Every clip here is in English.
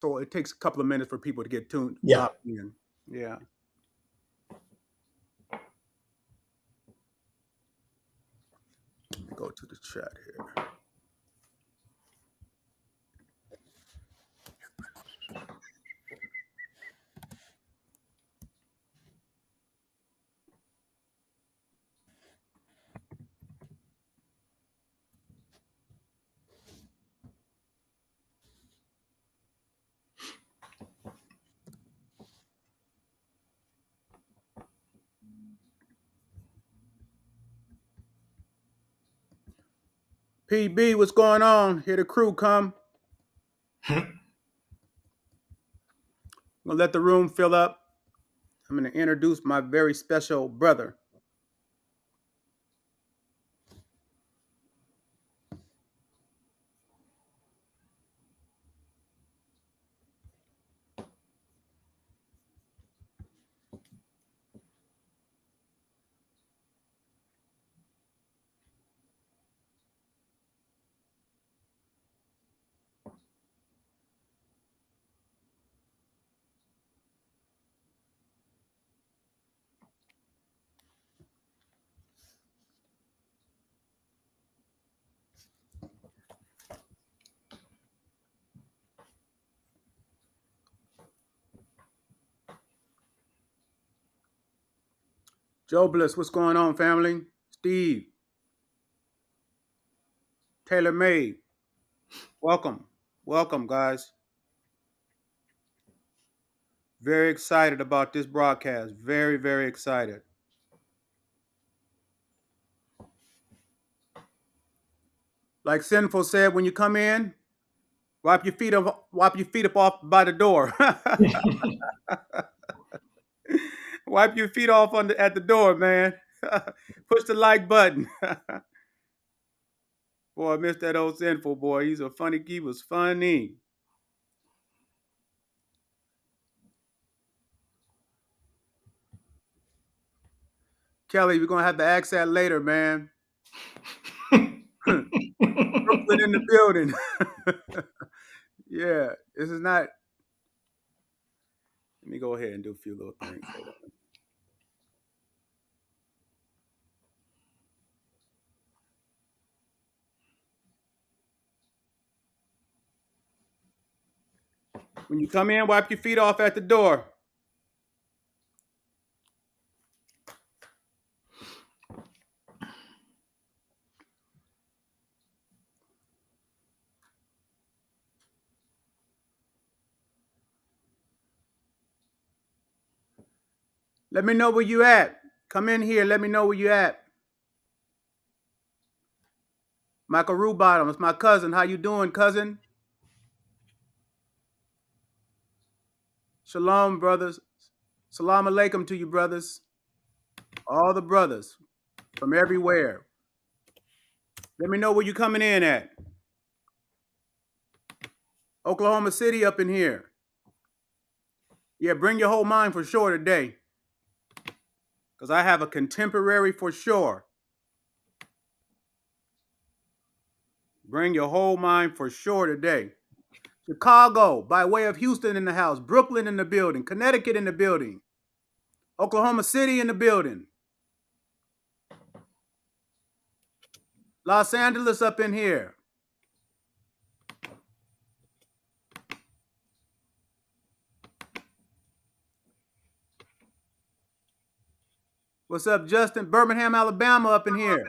So it takes a couple of minutes for people to get tuned locked in. Yeah. Let me go to the chat here. PB, what's going on? Here the crew come. I'm gonna let the room fill up. I'm gonna introduce my very special brother. Joe Bliss, what's going on, family? Steve, Taylor May, welcome. Welcome, guys. Very excited about this broadcast. Very, very excited. Like Sinful said, when you come in, wipe your feet up off by the door. Wipe your feet off at the door, man. Push the like button. Boy, I miss that old Sinful boy. He was funny. Kelly, we're gonna have to ask that later, man. Brooklyn in the building. Yeah, this is not. Let me go ahead and do a few little things. When you come in, wipe your feet off at the door. Let me know where you at. Come in here. Let me know where you at. Michael Rubottom, it's my cousin. How you doing, cousin? Shalom, brothers. Salam alaikum to you, brothers. All the brothers from everywhere. Let me know where you coming in at. Oklahoma City up in here. Yeah, bring your whole mind for sure today. Because I have a contemporary for sure. Bring your whole mind for sure today. Chicago, by way of Houston in the house. Brooklyn in the building. Connecticut in the building. Oklahoma City in the building. Los Angeles up in here. What's up, Justin? Birmingham, Alabama up in here.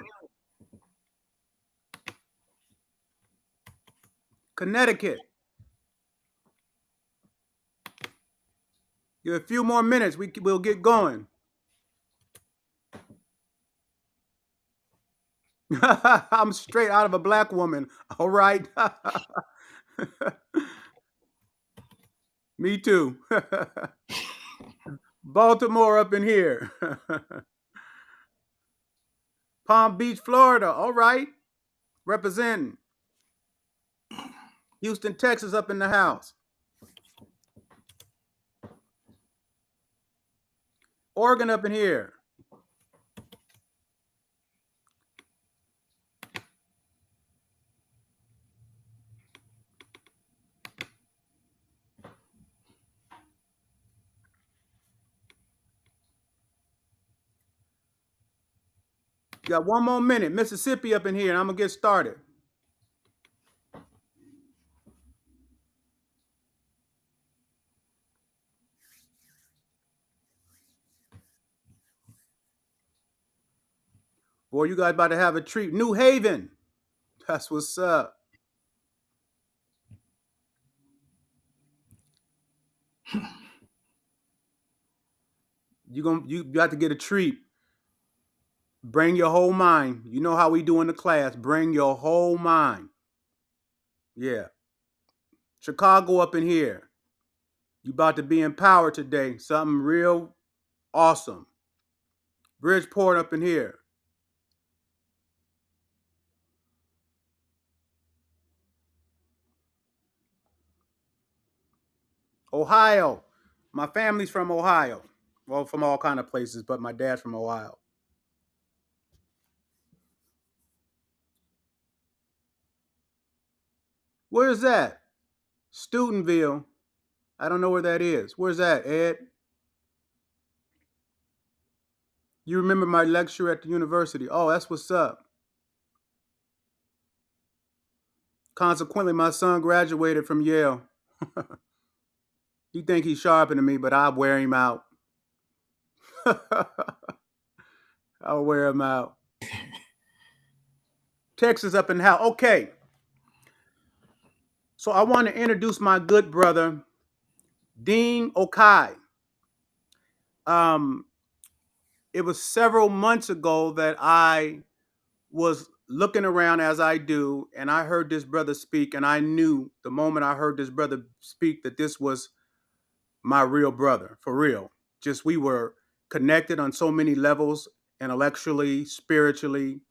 Connecticut. Give a few more minutes. We'll get going. I'm straight out of a black woman. All right. Me too. Baltimore up in here. Palm Beach, Florida. All right. Representing. Houston, Texas up in the house. Oregon up in here. Got 1 more minute. Mississippi up in here, and I'm gonna get started. Boy, you guys about to have a treat. New Haven. That's what's up. You got to get a treat. Bring your whole mind. You know how we do in the class. Bring your whole mind. Yeah. Chicago up in here. You about to be empowered today. Something real awesome. Bridgeport up in here. Ohio. My family's from Ohio. Well, from all kind of places, but my dad's from Ohio. Where's that? Studentville. I don't know where that is. Where's that, Ed? You remember my lecture at the university? Oh, that's what's up. Consequently, my son graduated from Yale. He think he's sharper than me, but I wear him out. I'll wear him out. Texas up in the house. Okay. So I want to introduce my good brother, Dean Okai. It was several months ago that I was looking around as I do, and I heard this brother speak, and I knew the moment I heard this brother speak that this was my real brother, for real. Just we were connected on so many levels, intellectually, spiritually,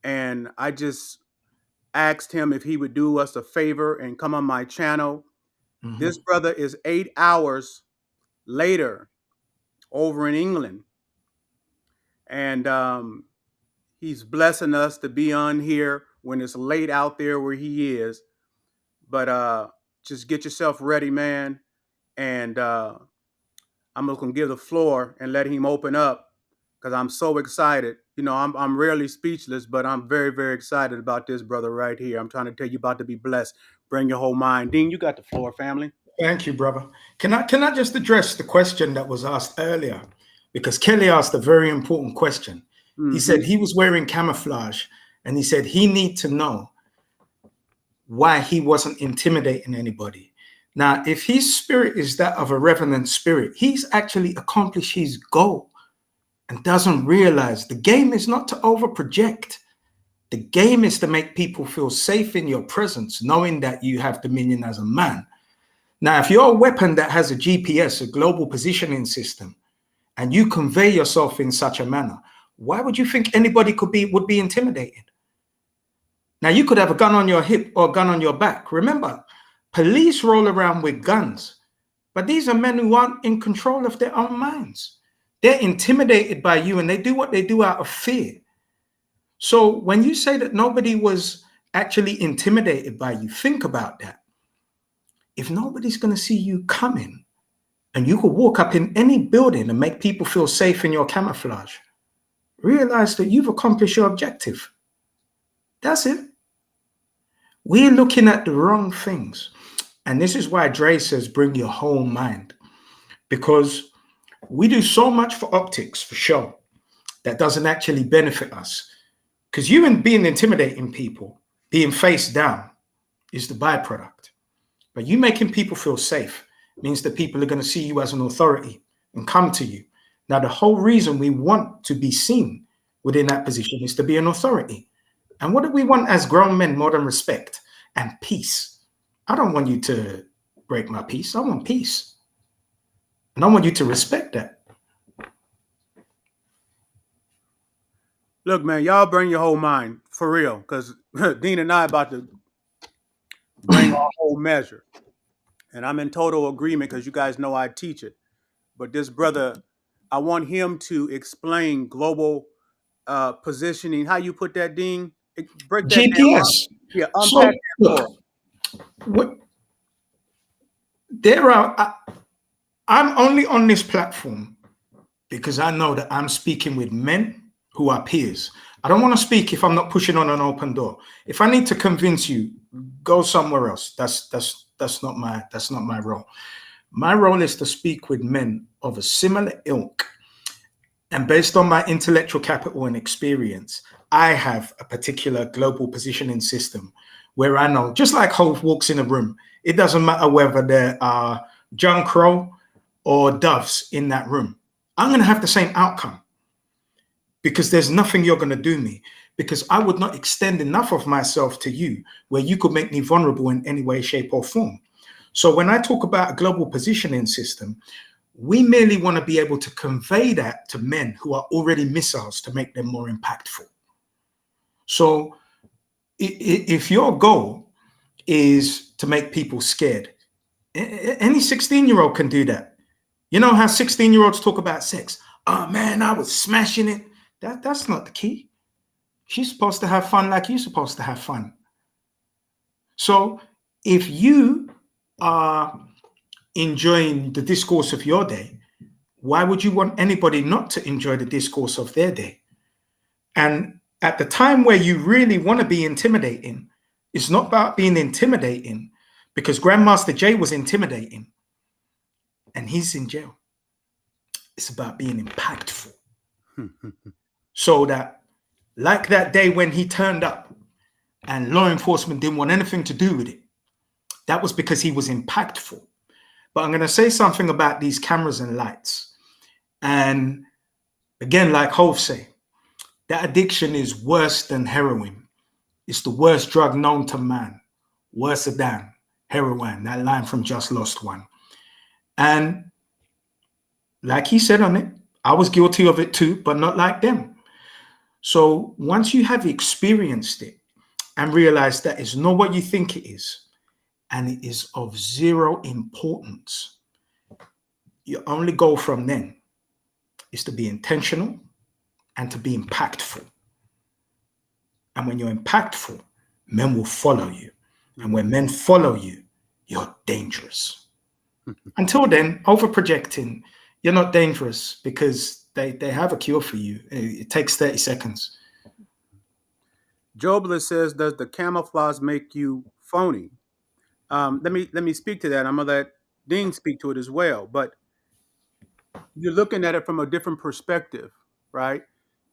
and I just asked him if he would do us a favor and come on my channel. Mm-hmm. This brother is 8 hours later over in England, and he's blessing us to be on here when it's late out there where he is. But just get yourself ready, man. And I'm just gonna give the floor and let him open up because I'm so excited. You know, I'm rarely speechless, but I'm very, very excited about this brother right here. I'm trying to tell you about to be blessed. Bring your whole mind. Dean, you got the floor, family. Thank you, brother. Can I just address the question that was asked earlier? Because Kelly asked a very important question. Mm-hmm. He said he was wearing camouflage, and he said he need to know why he wasn't intimidating anybody. Now, if his spirit is that of a revenant spirit, he's actually accomplished his goal and doesn't realize the game is not to over-project. The game is to make people feel safe in your presence, knowing that you have dominion as a man. Now, if you're a weapon that has a GPS, a global positioning system, and you convey yourself in such a manner, why would you think anybody would be intimidated? Now, you could have a gun on your hip or a gun on your back. Remember, police roll around with guns, but these are men who aren't in control of their own minds. They're intimidated by you, and they do what they do out of fear. So when you say that nobody was actually intimidated by you, think about that. If nobody's going to see you coming, and you could walk up in any building and make people feel safe in your camouflage, realize that you've accomplished your objective. That's it. We're looking at the wrong things. And this is why Dre says, bring your whole mind. Because we do so much for optics, for show, that doesn't actually benefit us. Because you and being intimidating people, being face down, is the byproduct. But you making people feel safe means that people are going to see you as an authority and come to you. Now, the whole reason we want to be seen within that position is to be an authority. And what do we want as grown men more than respect and peace? I don't want you to break my peace. I want peace. And I want you to respect that. Look, man, y'all bring your whole mind for real, because Dean and I about to bring our whole measure. And I'm in total agreement because you guys know I teach it. But this brother, I want him to explain global positioning. How you put that, Dean? Break that GPS. Down. Yeah, unpack that for there are. I'm only on this platform because I know that I'm speaking with men who are peers. I don't want to speak if I'm not pushing on an open door. If I need to convince you, go somewhere else. That's not my role. My role is to speak with men of a similar ilk. And based on my intellectual capital and experience, I have a particular global positioning system where I know, just like Hove walks in a room, it doesn't matter whether there are John Crow or doves in that room. I'm going to have the same outcome because there's nothing you're going to do me, because I would not extend enough of myself to you where you could make me vulnerable in any way, shape, or form. So when I talk about a global positioning system, we merely want to be able to convey that to men who are already missiles to make them more impactful. So if your goal is to make people scared, any 16-year-old can do that. You know how 16-year-olds talk about sex? Oh man, I was smashing it. That's not the key. She's supposed to have fun like you're supposed to have fun. So if you are enjoying the discourse of your day, why would you want anybody not to enjoy the discourse of their day? And at the time where you really want to be intimidating, it's not about being intimidating, because Grandmaster Jay was intimidating and he's in jail. It's about being impactful. So that, like that day when he turned up and law enforcement didn't want anything to do with it, that was because he was impactful. But I'm going to say something about these cameras and lights. And again, like Hove say, that addiction is worse than heroin. It's the worst drug known to man. Worse than heroin. That line from Just Lost One. And like he said on it, I was guilty of it too, but not like them. So once you have experienced it and realized that it's not what you think it is, and it is of zero importance, your only goal from then is to be intentional and to be impactful. And when you're impactful, men will follow you. And when men follow you, you're dangerous. Until then, overprojecting, you're not dangerous because they have a cure for you. It takes 30 seconds. Jobler says, does the camouflage make you phony? Let me speak to that. I'm gonna let Dean speak to it as well. But you're looking at it from a different perspective, right?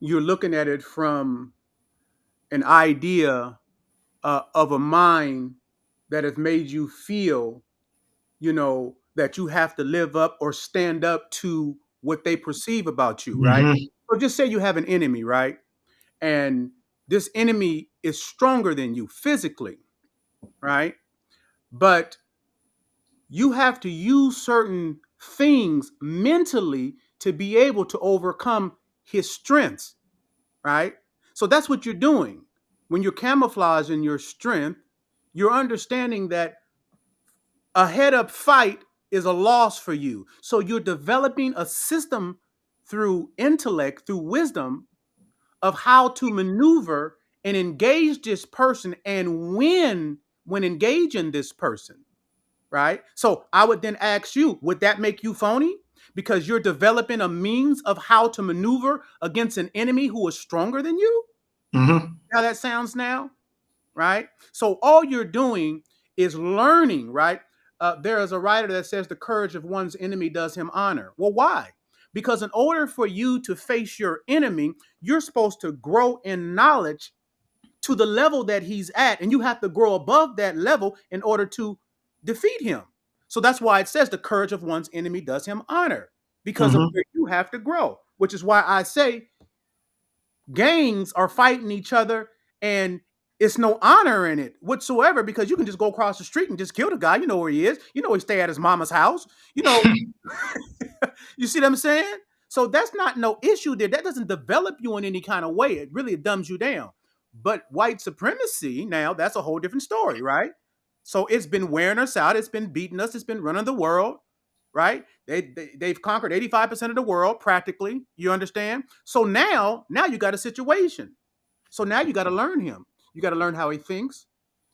You're looking at it from an idea of a mind that has made you feel, that you have to live up or stand up to what they perceive about you, right? Mm-hmm. So just say you have an enemy, right? And this enemy is stronger than you physically, right? But you have to use certain things mentally to be able to overcome his strengths, right? So that's what you're doing. When you're camouflaging your strength, you're understanding that a head up fight is a loss for you. So you're developing a system through intellect, through wisdom, of how to maneuver and engage this person and win when engaging this person, right? So I would then ask you, would that make you phony? Because you're developing a means of how to maneuver against an enemy who is stronger than you? Mm-hmm. How that sounds now, right? So all you're doing is learning, right? There is a writer that says the courage of one's enemy does him honor. Well, why? Because in order for you to face your enemy, you're supposed to grow in knowledge to the level that he's at, and you have to grow above that level in order to defeat him. So that's why it says the courage of one's enemy does him honor, because of Mm-hmm. where you have to grow, which is why I say gangs are fighting each other and it's no honor in it whatsoever, because you can just go across the street and just kill the guy. You know where he is. You know he stay at his mama's house. You see what I'm saying? So that's not no issue there. That doesn't develop you in any kind of way. It really dumbs you down. But white supremacy, now that's a whole different story, right? So it's been wearing us out. It's been beating us. It's been running the world, right? They've conquered 85% of the world practically. You understand? So now you got a situation. So now you got to learn him. You got to learn how he thinks.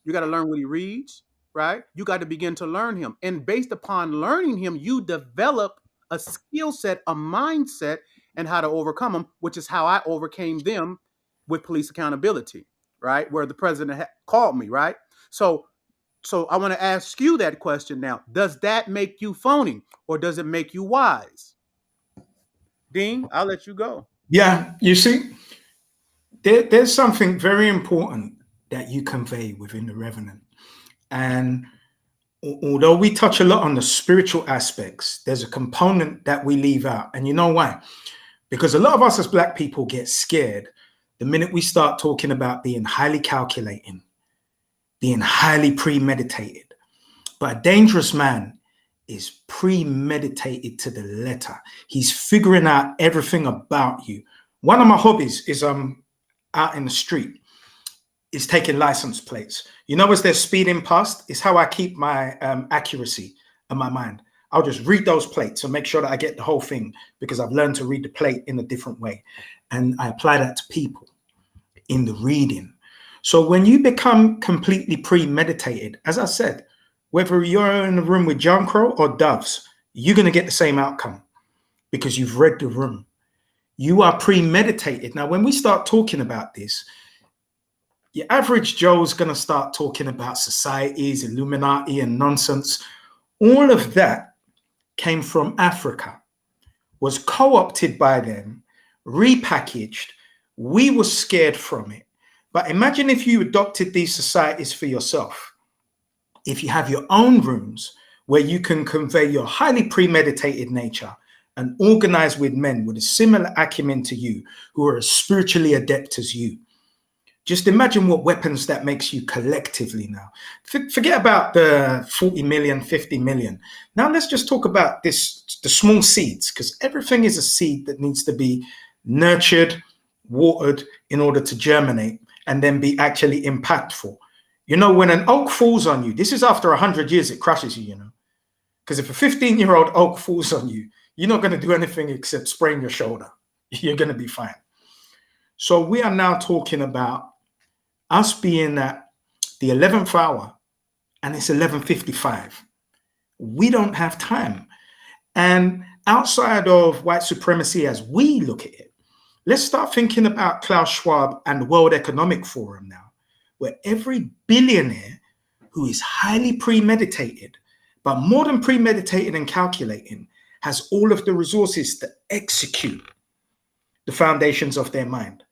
You got to learn what he reads, right? You got to begin to learn him. And based upon learning him, you develop a skill set, a mindset, and how to overcome them, which is how I overcame them with police accountability, right? Where the president called me, right? So I want to ask you that question now. Does that make you phony or does it make you wise? Dean, I'll let you go. Yeah, you see, there's something very important that you convey within the Revenant. And although we touch a lot on the spiritual aspects, there's a component that we leave out. And you know why? Because a lot of us as Black people get scared the minute we start talking about being highly calculating, being highly premeditated. But a dangerous man is premeditated to the letter. He's figuring out everything about you. One of my hobbies is out in the street is taking license plates. You know, as they're speeding past, is how I keep my accuracy in my mind. I'll just read those plates and make sure that I get the whole thing because I've learned to read the plate in a different way. And I apply that to people in the reading. So when you become completely premeditated, as I said, whether you're in a room with John Crow or doves, you're going to get the same outcome because you've read the room. You are premeditated. Now, when we start talking about this, your average Joe's going to start talking about societies, Illuminati and nonsense. All of that came from Africa, was co-opted by them, repackaged. We were scared from it. But imagine if you adopted these societies for yourself. If you have your own rooms where you can convey your highly premeditated nature and organize with men with a similar acumen to you who are as spiritually adept as you. Just imagine what weapons that makes you collectively now. Forget about the 40 million, 50 million. Now let's just talk about the small seeds, because everything is a seed that needs to be nurtured, watered in order to germinate and then be actually impactful. You know, when an oak falls on you, this is after 100 years, it crushes you, you know. Because if a 15-year-old oak falls on you, you're not going to do anything except sprain your shoulder. You're going to be fine. So we are now talking about us being at the 11th hour and it's 11:55. We don't have time. And outside of white supremacy as we look at it, let's start thinking about Klaus Schwab and the World Economic Forum now, where every billionaire who is highly premeditated, but more than premeditated and calculating, has all of the resources to execute the foundations of their mind.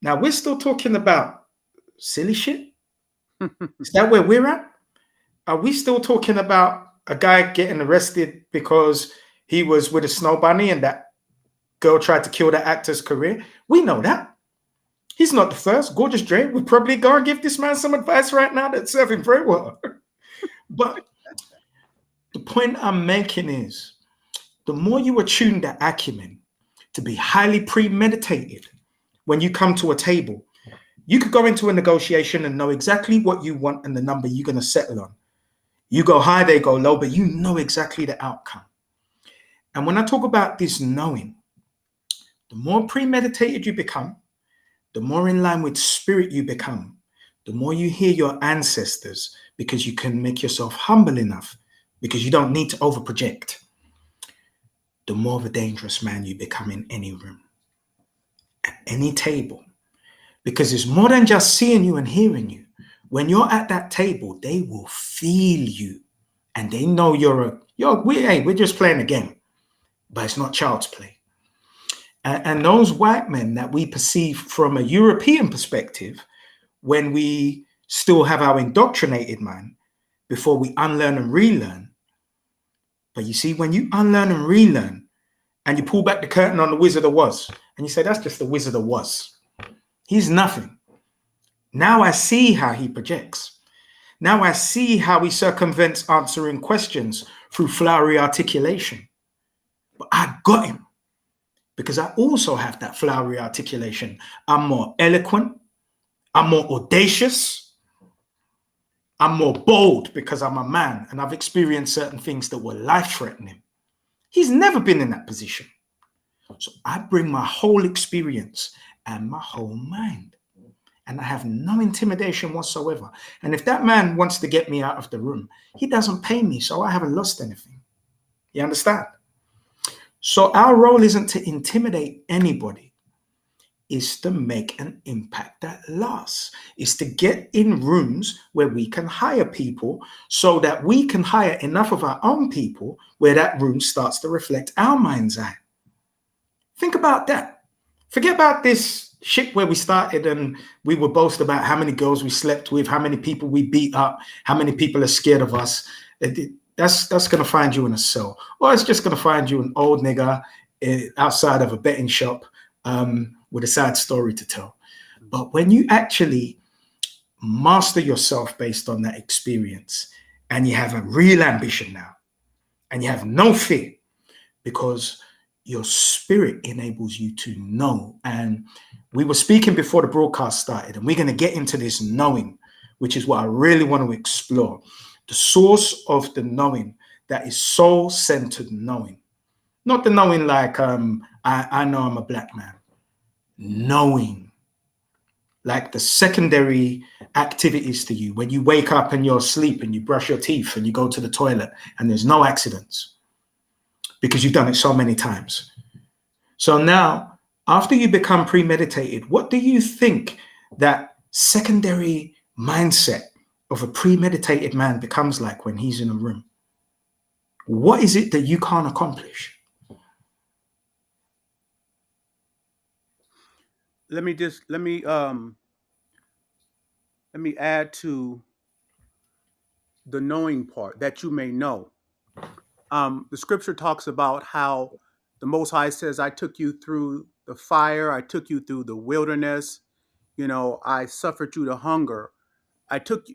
Now, we're still talking about silly shit. Is that where we're at? Are we still talking about a guy getting arrested because he was with a snow bunny and that girl tried to kill that actor's career? We know that. He's not the first. Gorgeous Dre would probably go and give this man some advice right now that's serving very well. But the point I'm making is, the more you attune that acumen to be highly premeditated when you come to a table, you could go into a negotiation and know exactly what you want and the number you're going to settle on. You go high, they go low, but you know exactly the outcome. And when I talk about this knowing, the more premeditated you become, the more in line with spirit you become, the more you hear your ancestors, because you can make yourself humble enough, because you don't need to overproject, the more of a dangerous man you become in any room, at any table. Because it's more than just seeing you and hearing you. When you're at that table, they will feel you. And they know we're just playing a game. But it's not child's play. And those white men that we perceive from a European perspective, when we still have our indoctrinated mind, before we unlearn and relearn. But you see, when you unlearn and relearn, and you pull back the curtain on the Wizard of Oz, and you say, that's just the Wizard of Oz. He's nothing. Now I see how he projects. Now I see how he circumvents answering questions through flowery articulation. But I got him because I also have that flowery articulation. I'm more eloquent. I'm more audacious. I'm more bold because I'm a man and I've experienced certain things that were life-threatening. He's never been in that position. So I bring my whole experience and my whole mind. And I have no intimidation whatsoever. And if that man wants to get me out of the room, he doesn't pay me, so I haven't lost anything. You understand? So our role isn't to intimidate anybody. is to make an impact that lasts, is to get in rooms where we can hire people so that we can hire enough of our own people where that room starts to reflect our mind's eye. Think about that. Forget about this shit where we started and we were boast about how many girls we slept with, how many people we beat up, how many people are scared of us. That's going to find you in a cell, or it's just going to find you an old nigger outside of a betting shop with a sad story to tell. But when you actually master yourself based on that experience, and you have a real ambition now, and you have no fear, because your spirit enables you to know. And we were speaking before the broadcast started, and we're going to get into this knowing, which is what I really want to explore. The source of the knowing that is soul-centered knowing. Not the knowing like, I know I'm a black man. Knowing, like the secondary activities to you. When you wake up and you're asleep and you brush your teeth and you go to the toilet and there's no accidents because you've done it so many times. So now, after you become premeditated, what do you think that secondary mindset of a premeditated man becomes like when he's in a room? What is it that you can't accomplish? Let me add to the knowing part, that you may know. The scripture talks about how the Most High says, I took you through the fire, I took you through the wilderness, I suffered you to hunger.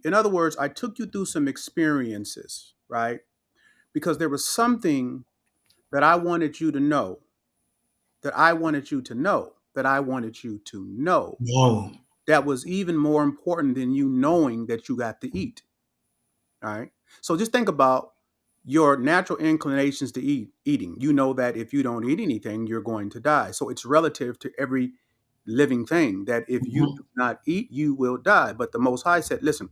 In other words, I took you through some experiences, right? Because there was something that I wanted you to know, that I wanted you to know, that I wanted you to know. Whoa. That was even more important than you knowing that you got to eat. All right. So just think about your natural inclinations to eating. You know that if you don't eat anything, you're going to die. So it's relative to every living thing that if you do not eat, you will die. But the Most High said, listen,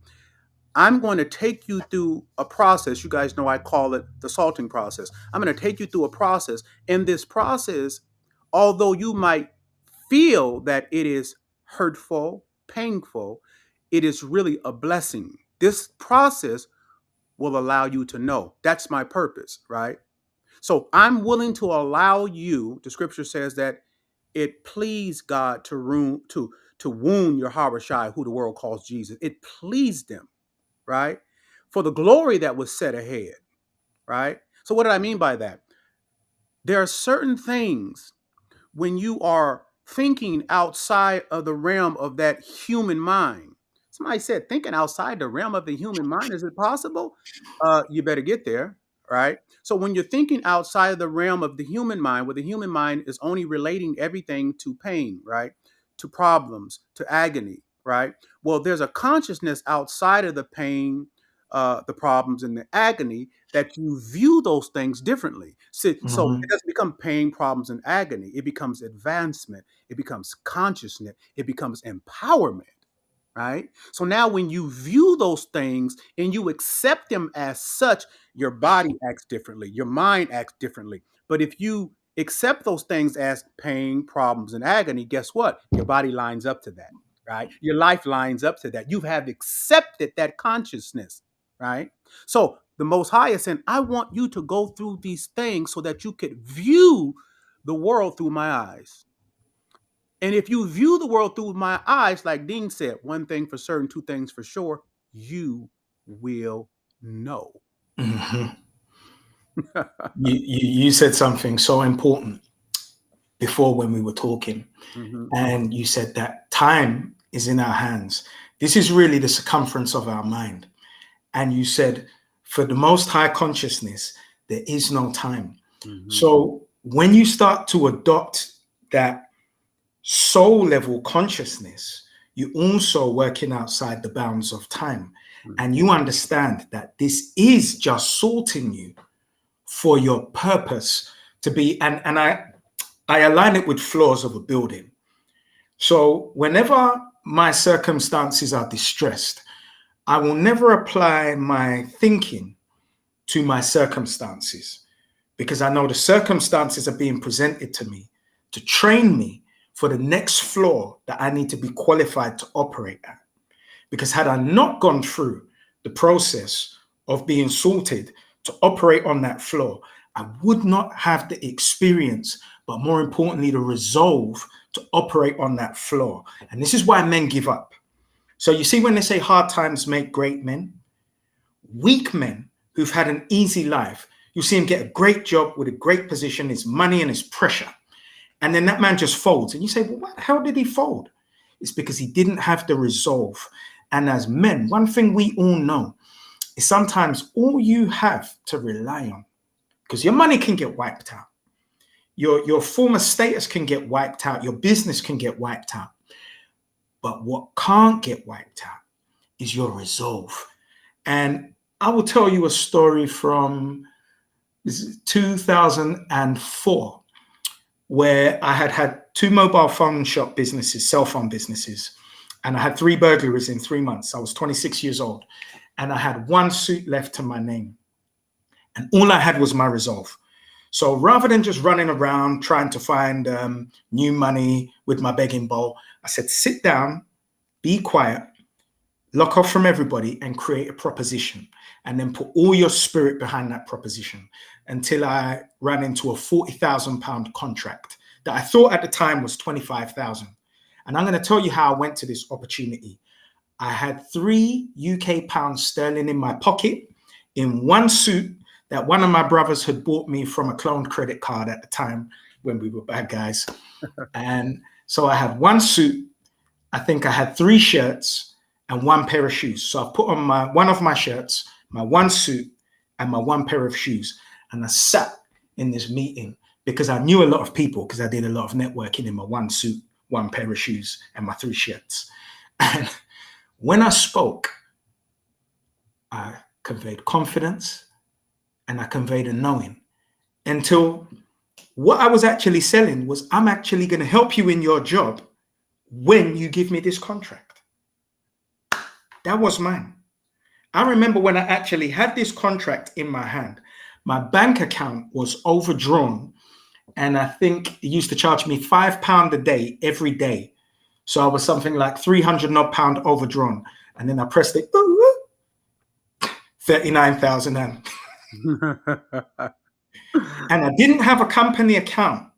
I'm going to take you through a process. You guys know I call it the salting process. I'm going to take you through a process. In this process, although you might feel that it is hurtful, painful, it is really a blessing. This process will allow you to know. That's my purpose, right? So I'm willing to allow you, the scripture says that it pleased God to wound your Habashai, who the world calls Jesus. It pleased him, right? For the glory that was set ahead, right? So what did I mean by that? There are certain things when you are thinking outside of the realm of that human mind. Somebody said, thinking outside the realm of the human mind, is it possible? You better get there, right? So when you're thinking outside of the realm of the human mind, where the human mind is only relating everything to pain, right? To problems, to agony, right? Well, there's a consciousness outside of the pain, the problems, and the agony, that you view those things differently. So it doesn't become pain, problems, and agony. It becomes advancement. It becomes consciousness. It becomes empowerment, right? So now when you view those things and you accept them as such, your body acts differently. Your mind acts differently. But if you accept those things as pain, problems, and agony, guess what? Your body lines up to that, right? Your life lines up to that. You have accepted that consciousness, right? So the Most High is saying, I want you to go through these things so that you could view the world through my eyes. And if you view the world through my eyes, like Dean said, one thing for certain, two things for sure, you will know. Mm-hmm. You said something so important before when we were talking, and you said that time is in our hands. This is really the circumference of our mind. And you said, for the most high consciousness, there is no time. So when you start to adopt that soul level consciousness, you're also working outside the bounds of time. And you understand that this is just sorting you for your purpose to be, and I align it with floors of a building. So whenever my circumstances are distressed, I will never apply my thinking to my circumstances, because I know the circumstances are being presented to me to train me for the next floor that I need to be qualified to operate at. Because had I not gone through the process of being sorted to operate on that floor, I would not have the experience, but more importantly, the resolve to operate on that floor. And this is why men give up. So you see, when they say hard times make great men, weak men who've had an easy life, you see him get a great job with a great position, his money and his pressure. And then that man just folds. And you say, well, how did he fold? It's because he didn't have the resolve. And as men, one thing we all know is sometimes all you have to rely on, because your money can get wiped out, your former status can get wiped out, your business can get wiped out. But what can't get wiped out is your resolve. And I will tell you a story from 2004, where I had 2 mobile phone shop businesses, cell phone businesses, and I had 3 burglaries in 3 months. I was 26 years old, and I had 1 suit left to my name. And all I had was my resolve. So rather than just running around trying to find new money with my begging bowl, I said, sit down, be quiet, lock off from everybody and create a proposition, and then put all your spirit behind that proposition until I ran into a £40,000 contract that I thought at the time was 25,000. And I'm going to tell you how I went to this opportunity. I had 3 UK pounds sterling in my pocket in 1 suit that one of my brothers had bought me from a cloned credit card at the time when we were bad guys. And so I had 1 suit. I think I had 3 shirts and 1 pair of shoes. So I put on one of my shirts, my 1 suit, and my 1 pair of shoes. And I sat in this meeting because I knew a lot of people, because I did a lot of networking in my 1 suit, 1 pair of shoes, and my 3 shirts. And when I spoke, I conveyed confidence and I conveyed a knowing, until what I was actually selling was, I'm actually going to help you in your job when you give me this contract. That was mine. I remember when I actually had this contract in my hand, my bank account was overdrawn. And I think it used to charge me £5 a day every day. So I was something like 300 odd pound overdrawn. And then I pressed it, 39,000. And I didn't have a company account.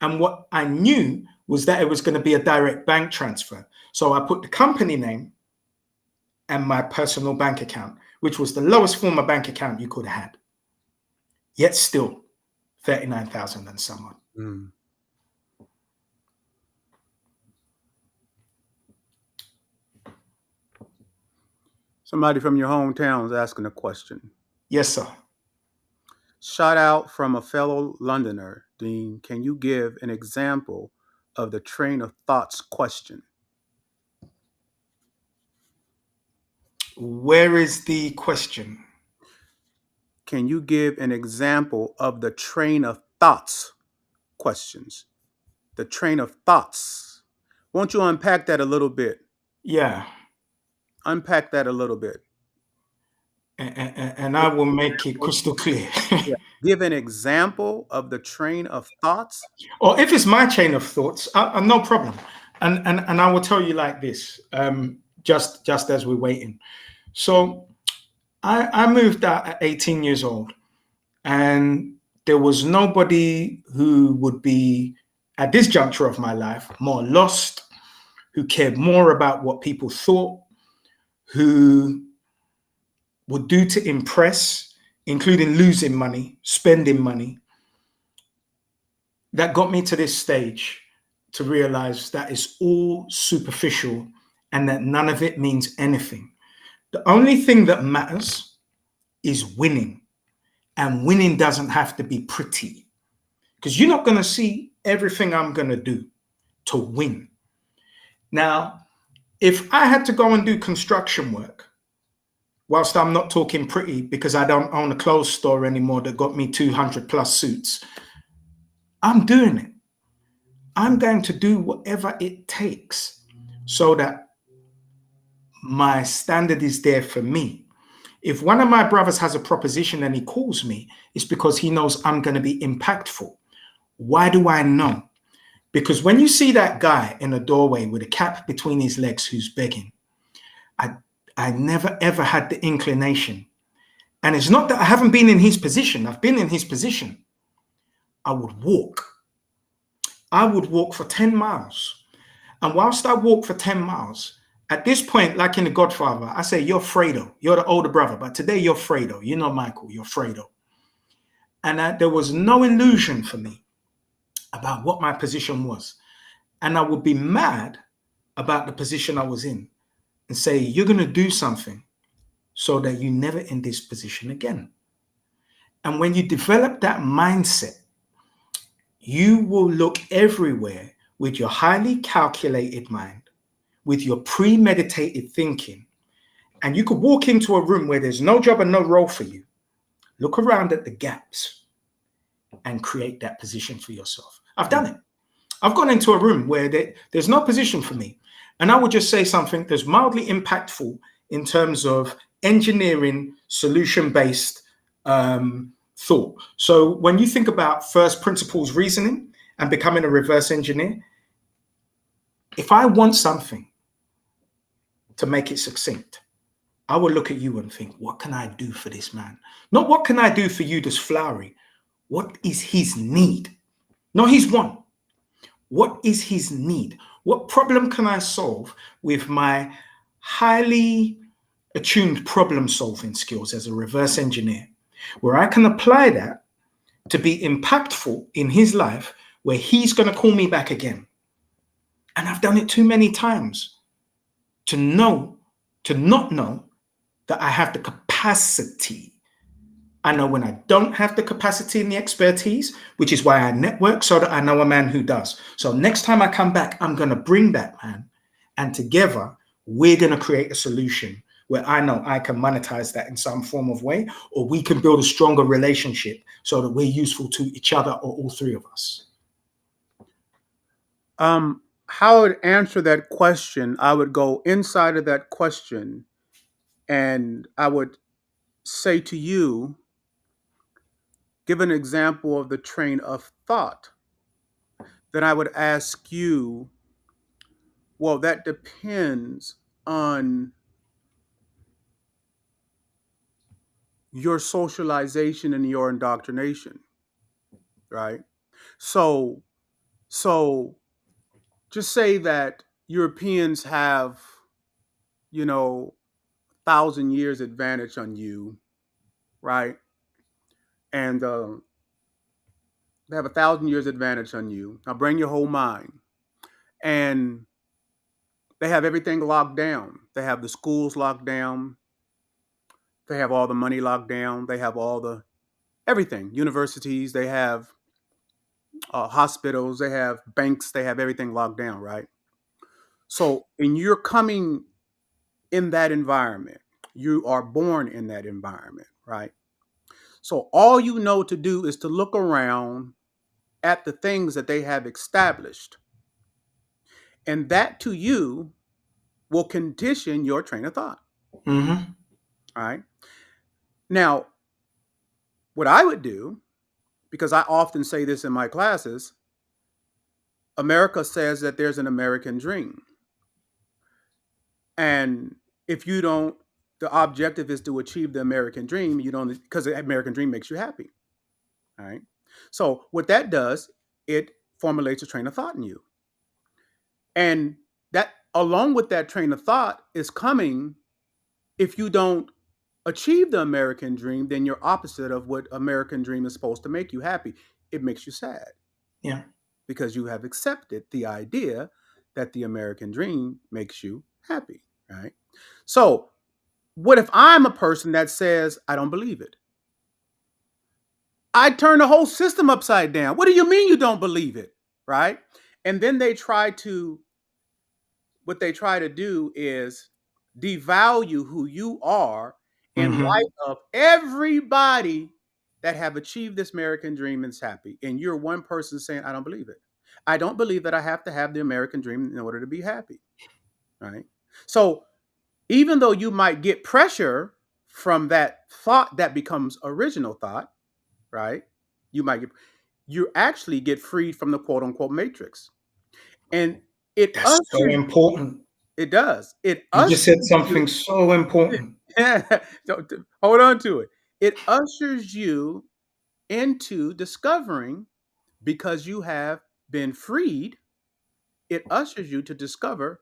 And what I knew was that it was going to be a direct bank transfer. So I put the company name and my personal bank account, which was the lowest form of bank account you could have had. Yet still 39,000 and someone. Somebody from your hometown is asking a question. Yes, sir. Shout out from a fellow Londoner. Dean, can you give an example of the train of thoughts question? Where is the question? Can you give an example of the train of thoughts questions? The train of thoughts. Won't you unpack that a little bit? Yeah. Unpack that a little bit. And I will make it crystal clear. Yeah. Give an example of the train of thoughts. Or if it's my chain of thoughts, no problem. And I will tell you like this, just as we're waiting. So I moved out at 18 years old, and there was nobody who would be, at this juncture of my life, more lost, who cared more about what people thought, who would do to impress, including losing money, spending money. That got me to this stage to realize that it's all superficial and that none of it means anything. The only thing that matters is winning. And winning doesn't have to be pretty, because you're not going to see everything I'm going to do to win. Now, if I had to go and do construction work, whilst I'm not talking pretty because I don't own a clothes store anymore that got me 200 plus suits, I'm doing it. I'm going to do whatever it takes so that my standard is there for me. If one of my brothers has a proposition and he calls me, it's because he knows I'm going to be impactful. Why do I know? Because when you see that guy in a doorway with a cap between his legs who's begging, I never ever had the inclination. And it's not that I haven't been in his position. I've been in his position. I would walk. I would walk for 10 miles. And whilst I walk for 10 miles, at this point, like in The Godfather, I say, you're Fredo. You're the older brother. But today you're Fredo. You're not Michael. You're Fredo. And there was no illusion for me about what my position was. And I would be mad about the position I was in and say, you're going to do something so that you never in this position again. And when you develop that mindset, you will look everywhere with your highly calculated mind, with your premeditated thinking. And you could walk into a room where there's no job and no role for you. Look around at the gaps and create that position for yourself. I've done it. I've gone into a room where there's no position for me. And I would just say something that's mildly impactful in terms of engineering, solution-based thought. So when you think about first principles reasoning and becoming a reverse engineer, if I want something to make it succinct, I will look at you and think, what can I do for this man? Not what can I do for you that's flowery. What is his need? Not his want. What is his need? What problem can I solve with my highly attuned problem solving skills as a reverse engineer, where I can apply that to be impactful in his life, where he's going to call me back again. And I've done it too many times to not know that I have the capacity. I know when I don't have the capacity and the expertise, which is why I network, so that I know a man who does. So next time I come back, I'm going to bring that man, and together we're going to create a solution where I know I can monetize that in some form of way, or we can build a stronger relationship so that we're useful to each other or all three of us. How I would answer that question, I would go inside of that question and I would say to you, give an example of the train of thought. Then I would ask you, well, that depends on your socialization and your indoctrination, right? So, so just say that Europeans have, 1,000 years advantage on you, right? And they have 1,000 years advantage on you. Now bring your whole mind, and they have everything locked down. They have the schools locked down. They have all the money locked down. They have all the everything. Universities. They have hospitals. They have banks. They have everything locked down, right? So, and you're coming in that environment. You are born in that environment, right? So all you know to do is to look around at the things that they have established. And that to you will condition your train of thought. Mm-hmm. All right. Now, what I would do, because I often say this in my classes, America says that there's an American dream. And if you don't, the objective is to achieve the American dream, you don't, because the American dream makes you happy. All right. So what that does, it formulates a train of thought in you. And that, along with that train of thought, is coming, if you don't achieve the American dream, then you're opposite of what American dream is supposed to make you happy. It makes you sad. Yeah. Because you have accepted the idea that the American dream makes you happy, right? So, what if I'm a person that says, I don't believe it? I turn the whole system upside down. What do you mean you don't believe it? Right? And then what they try to do is devalue who you are and Mm-hmm. wipe up everybody that have achieved this American dream and is happy. And you're one person saying, I don't believe it. I don't believe that I have to have the American dream in order to be happy. Right? So even though you might get pressure from that thought that becomes original thought, right? You actually get freed from the quote unquote matrix. And it That's so ushers, important. it does. It You just said ushers you. something so important. Hold on to it. It ushers you into discovering, because you have been freed, it ushers you to discover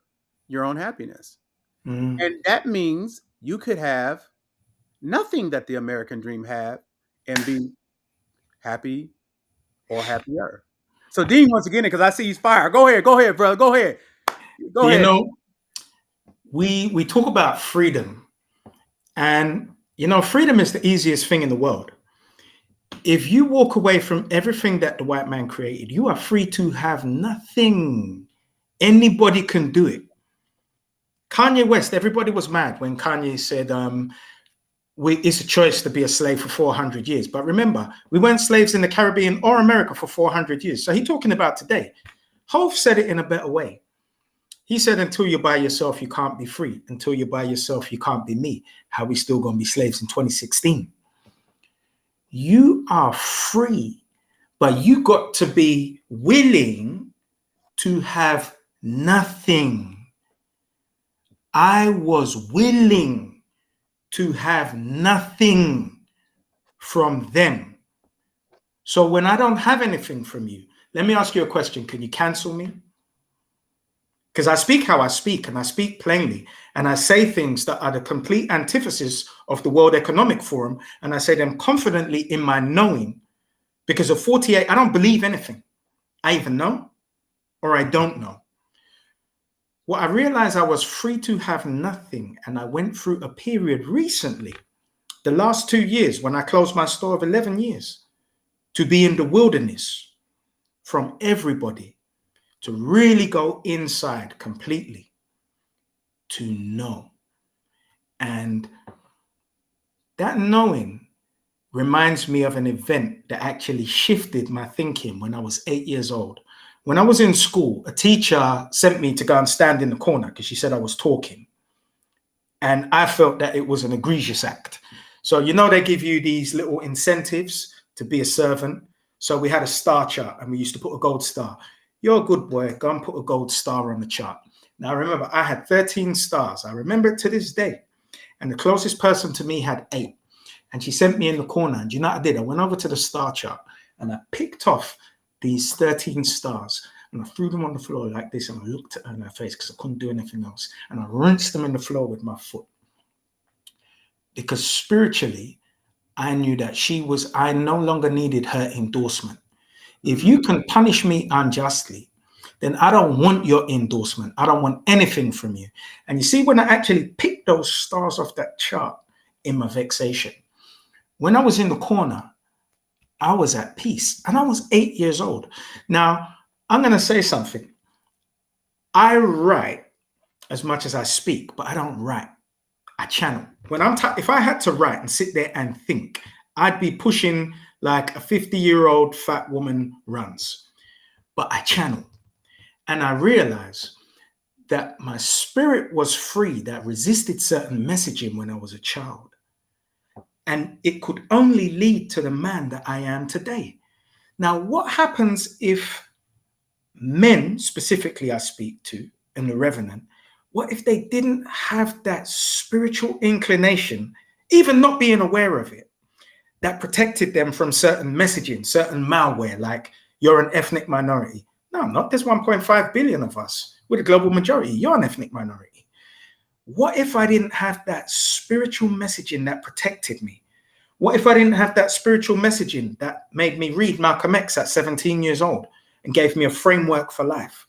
your own happiness. Mm. And that means you could have nothing that the American dream had and be happy or happier. So Dean wants to get in because I see he's fired. Go ahead, brother. Go ahead. Go You ahead. know, we talk about freedom, and freedom is the easiest thing in the world. If you walk away from everything that the white man created, you are free to have nothing. Anybody can do it. Kanye West, everybody was mad when Kanye said, it's a choice to be a slave for 400 years. But remember, we weren't slaves in the Caribbean or America for 400 years. So he's talking about today. Hove said it in a better way. He said, until you're by yourself, you can't be free. Until you're by yourself, you can't be me. How we still going to be slaves in 2016? You are free, but you got to be willing to have nothing. I was willing to have nothing from them. So when I don't have anything from you, let me ask you a question. Can you cancel me? Because I speak how I speak, and I speak plainly, and I say things that are the complete antithesis of the World Economic Forum, and I say them confidently in my knowing. Because of 48, I don't believe anything. I either know or I don't know. Well, I realized I was free to have nothing, and I went through a period recently, the last 2 years, when I closed my store of 11 years, to be in the wilderness from everybody, to really go inside completely, to know. And that knowing reminds me of an event that actually shifted my thinking when I was 8 years old. When I was in school, a teacher sent me to go and stand in the corner because she said I was talking. And I felt that it was an egregious act. So, they give you these little incentives to be a servant. So we had a star chart and we used to put a gold star. You're a good boy, go and put a gold star on the chart. Now, remember, I had 13 stars. I remember it to this day. And the closest person to me had 8. And she sent me in the corner. And you know what I did? I went over to the star chart and I picked off these 13 stars and I threw them on the floor like this. And I looked at her in her face because I couldn't do anything else. And I rinsed them in the floor with my foot. Because spiritually, I knew that I no longer needed her endorsement. If you can punish me unjustly, then I don't want your endorsement. I don't want anything from you. And you see, when I actually picked those stars off that chart in my vexation, when I was in the corner, I was at peace. And I was 8 years old. Now, I'm going to say something. I write as much as I speak, but I don't write. I channel. If I had to write and sit there and think, I'd be pushing like a 50-year-old fat woman runs. But I channel. And I realized that my spirit was free, that resisted certain messaging when I was a child. And it could only lead to the man that I am today. Now, what happens if men, specifically I speak to, and the Revenant, what if they didn't have that spiritual inclination, even not being aware of it, that protected them from certain messaging, certain malware, like you're an ethnic minority? No, I'm not. There's 1.5 billion of us. We're the global majority. You're an ethnic minority. What if I didn't have that spiritual messaging that protected me? What if I didn't have that spiritual messaging that made me read Malcolm X at 17 years old and gave me a framework for life?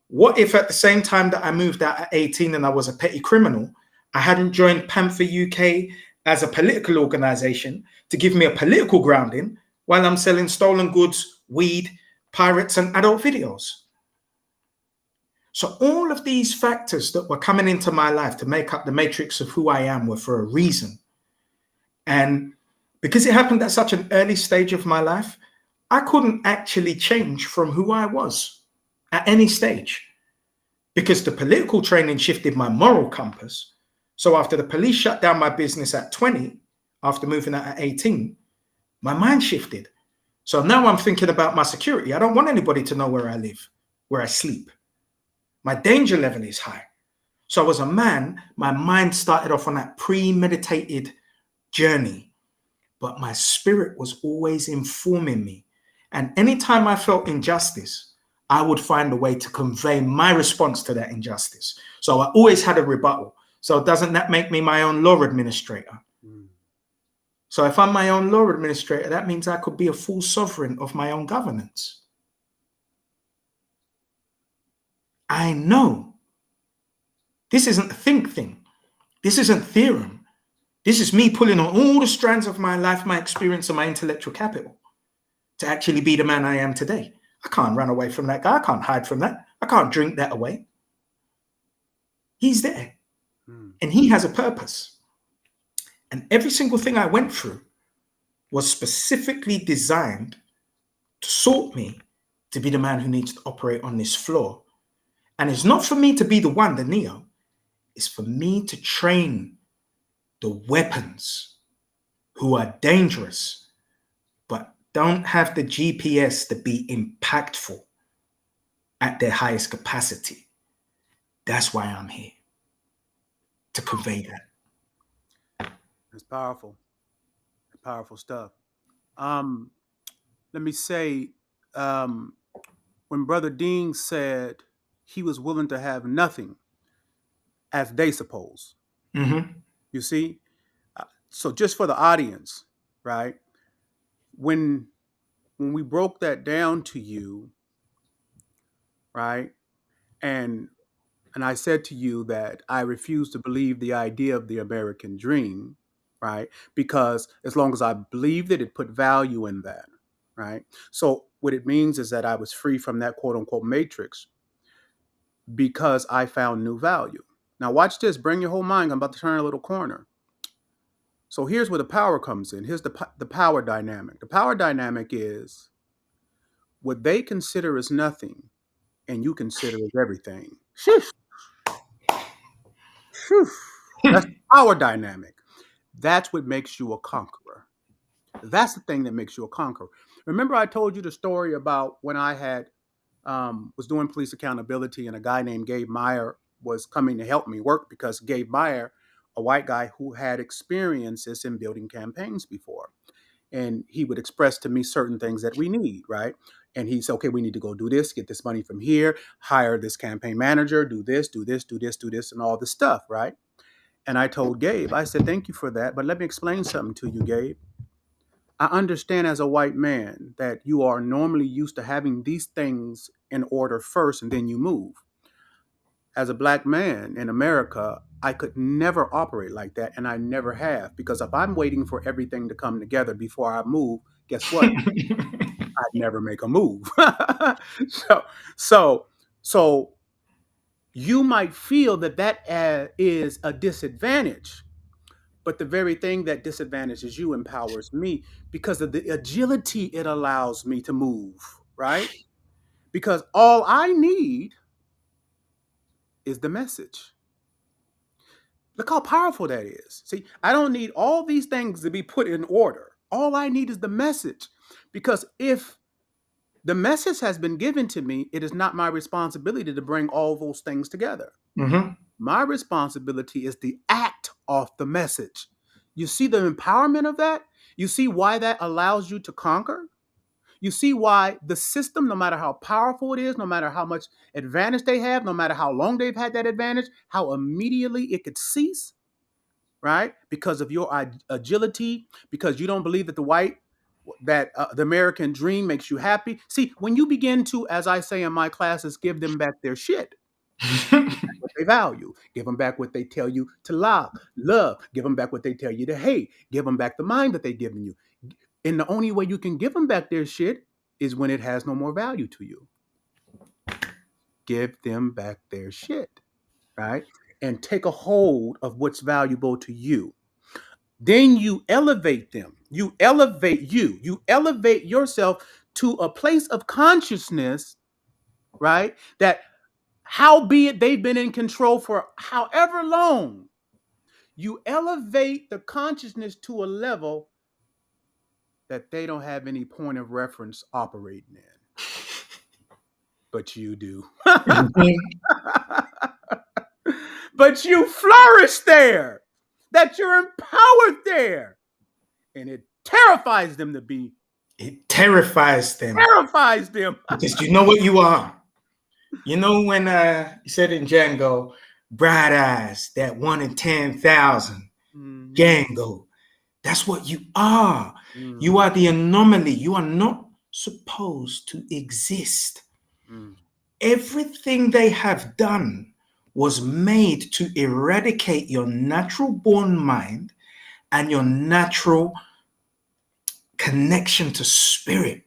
What if at the same time that I moved out at 18 and I was a petty criminal, I hadn't joined Panther UK as a political organization to give me a political grounding while I'm selling stolen goods, weed, pirates, and adult videos? So all of these factors that were coming into my life to make up the matrix of who I am were for a reason. And because it happened at such an early stage of my life, I couldn't actually change from who I was at any stage, because the political training shifted my moral compass. So after the police shut down my business at 20, after moving out at 18, my mind shifted. So now I'm thinking about my security. I don't want anybody to know where I live, where I sleep, My danger level is high. So as a man, my mind started off on that premeditated journey, but my spirit was always informing me. And anytime I felt injustice, I would find a way to convey my response to that injustice. So I always had a rebuttal. So doesn't that make me my own law administrator? So if I'm my own law administrator, that means I could be a full sovereign of my own governance. I know. This isn't a think thing. This isn't theorem. This is me pulling on all the strands of my life, my experience, and my intellectual capital to actually be the man I am today. I can't run away from that guy. I can't hide from that. I can't drink that away. He's there. And he has a purpose. And every single thing I went through was specifically designed to sort me to be the man who needs to operate on this floor. And it's not for me to be the one, the Neo. It's for me to train the weapons who are dangerous, but don't have the GPS to be impactful at their highest capacity. That's why I'm here, to convey that. It's powerful. Powerful stuff. Let me say, when Brother Dean said he was willing to have nothing, as they suppose. You see? So just for the audience, right? When we broke that down to you, right? And I said to you that I refuse to believe the idea of the American dream, right? Because as long as I believed it, it put value in that, right? So what it means is that I was free from that quote unquote matrix because I found new value. Now watch this, bring your whole mind. I'm about to turn a little corner. So here's where the power comes in. Here's the power dynamic. The power dynamic is what they consider as nothing and you consider as everything. That's the power dynamic. That's what makes you a conqueror. That's the thing that makes you a conqueror. Remember I told you the story about when I had was doing police accountability and a guy named Gabe Meyer was coming to help me work because Gabe Meyer, a white guy who had experiences in building campaigns before. And he would express to me certain things that we need, right? And he said, okay, we need to go do this, get this money from here, hire this campaign manager, do this, do this, do this, do this, and all this stuff, right? And I told Gabe, I said, thank you for that. But let me explain something to you, Gabe. I understand as a white man that you are normally used to having these things in order first and then you move. As a black man in America, I could never operate like that, and I never have, because if I'm waiting for everything to come together before I move, guess what? I'd never make a move. so you might feel that is a disadvantage, but the very thing that disadvantages you empowers me because of the agility it allows me to move, right? Because all I need is the message. Look how powerful that is. See, I don't need all these things to be put in order. All I need is the message. Because if the message has been given to me, it is not my responsibility to bring all those things together. My responsibility is the act of the message. You see the empowerment of that? You see why that allows you to conquer? You see why the system, no matter how powerful it is, no matter how much advantage they have, no matter how long they've had that advantage, how immediately it could cease, right? Because of your agility, because you don't believe that the American dream makes you happy. See, when you begin to, as I say in my classes, give them back their shit, what they value, give them back what they tell you to love, give them back what they tell you to hate, give them back the mind that they've given you. And the only way you can give them back their shit is when it has no more value to you. Give them back their shit, right? And take a hold of what's valuable to you. Then you elevate them. You elevate yourself to a place of consciousness, right? That howbeit they've been in control for however long, you elevate the consciousness to a level that they don't have any point of reference operating in. but you do. Mhm. But you flourish there, that you're empowered there. And it terrifies them to be, It terrifies them terrifies them. because you know what you are. You know when you said in Django, bright eyes, that 1 in 10,000, Mhm. Django. That's what you are. You Mhm. are the anomaly. You are not supposed to exist. Mhm. Everything they have done was made to eradicate your natural born mind and your natural connection to spirit.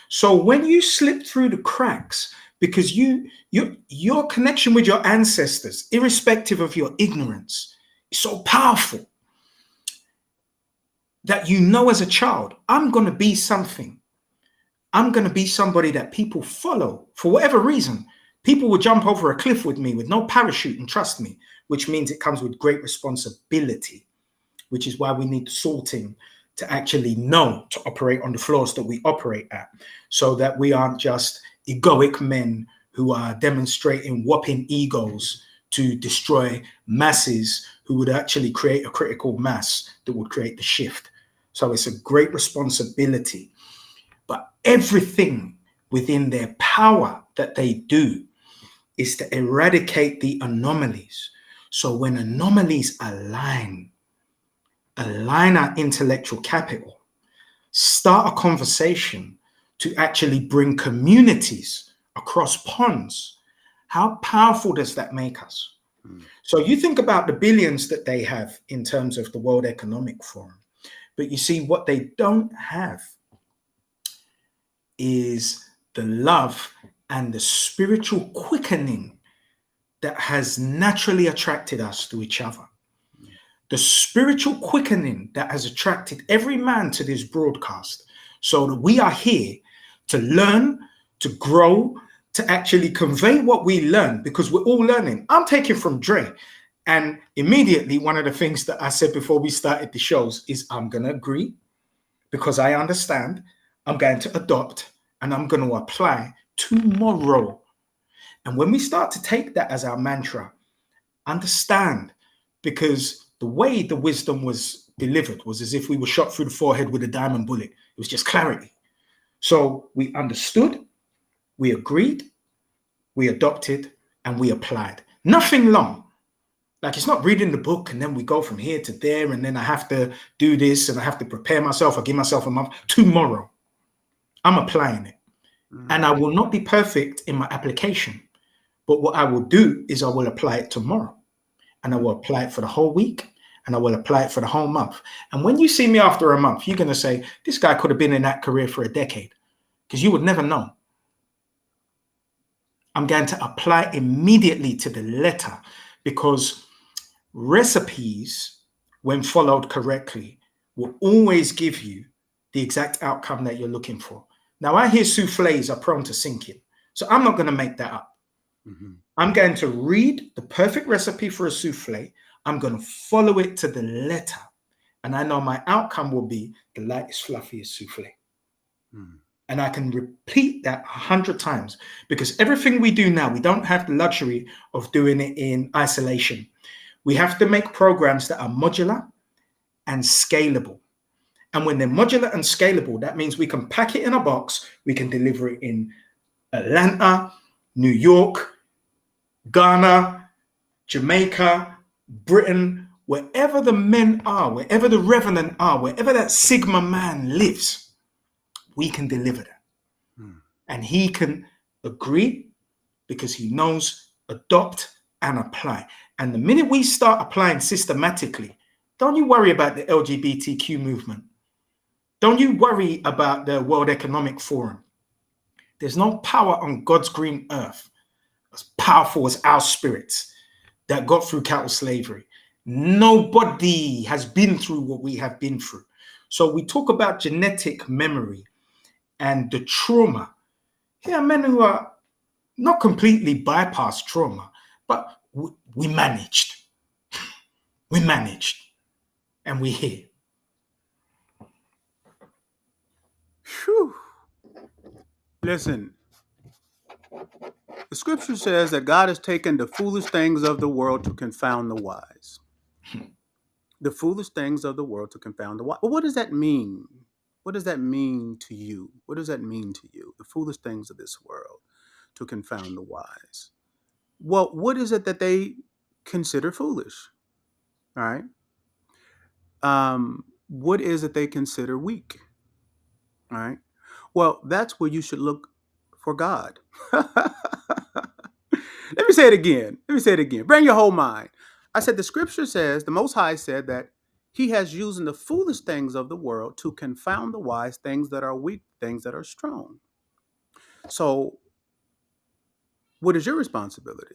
So when you slip through the cracks, because your connection with your ancestors, irrespective of your ignorance, is so powerful that you know as a child, I'm going to be something. I'm going to be somebody that people follow for whatever reason. People will jump over a cliff with me with no parachute and trust me, which means it comes with great responsibility, which is why we need the sorting to actually know to operate on the floors that we operate at, so that we aren't just egoic men who are demonstrating whopping egos to destroy masses who would actually create a critical mass that would create the shift. So it's a great responsibility. But everything within their power that they do is to eradicate the anomalies. So when anomalies align our intellectual capital, start a conversation to actually bring communities across ponds. How powerful does that make us? Mhm. So you think about the billions that they have in terms of the World Economic Forum, but you see what they don't have is the love and the spiritual quickening that has naturally attracted us to each other. The spiritual quickening that has attracted every man to this broadcast, so that we are here to learn, to grow, to actually convey what we learn, because we're all learning. I'm taking from Dre. And immediately, one of the things that I said before we started the shows is I'm going to agree because I understand. I'm going to adopt and I'm going to apply tomorrow. And when we start to take that as our mantra, understand, because the way the wisdom was delivered was as if we were shot through the forehead with a diamond bullet. It was just clarity. So we understood, we agreed, we adopted, and we applied. Nothing long. Like, it's not reading the book and then we go from here to there and then I have to do this and I have to prepare myself. I give myself a month. Tomorrow, I'm applying it. And Mhm. I will not be perfect in my application. But what I will do is I will apply it tomorrow. And I will apply it for the whole week. And I will apply it for the whole month. And when you see me after a month, you're going to say, this guy could have been in that career for a decade, because you would never know. I'm going to apply immediately to the letter, because recipes, when followed correctly, will always give you the exact outcome that you're looking for. Now, I hear souffles are prone to sinking, so I'm not going to make that up. Mhm. I'm going to read the perfect recipe for a souffle. I'm going to follow it to the letter. And I know my outcome will be the lightest, fluffiest souffle. Mhm. And I can repeat that 100 times, because everything we do now, we don't have the luxury of doing it in isolation. We have to make programs that are modular and scalable. And when they're modular and scalable, that means we can pack it in a box, we can deliver it in Atlanta, New York, Ghana, Jamaica, Britain, wherever the men are, wherever the revenant are, wherever that Sigma man lives, we can deliver that. Mhm. And he can agree because he knows, adopt, and apply. And the minute we start applying systematically, don't you worry about the LGBTQ movement. Don't you worry about the World Economic Forum. There's no power on God's green earth as powerful as our spirits that got through cattle slavery. Nobody has been through what we have been through. So we talk about genetic memory and the trauma. Here are men who are not completely bypassed trauma, but we managed. We managed. And we're here. Whew. Listen, The scripture says that God has taken the foolish things of the world to confound the wise. The foolish things of the world to confound the wise. Well, what does that mean? What does that mean to you? What does that mean to you? The foolish things of this world to confound the wise. Well, what is it that they consider foolish? All right. What is it they consider weak? All right. Well, that's where you should look for God. Let me say it again. Let me say it again. Bring your whole mind. I said the scripture says, the Most High said that he has used the foolish things of the world to confound the wise, things that are weak, things that are strong. So, what is your responsibility?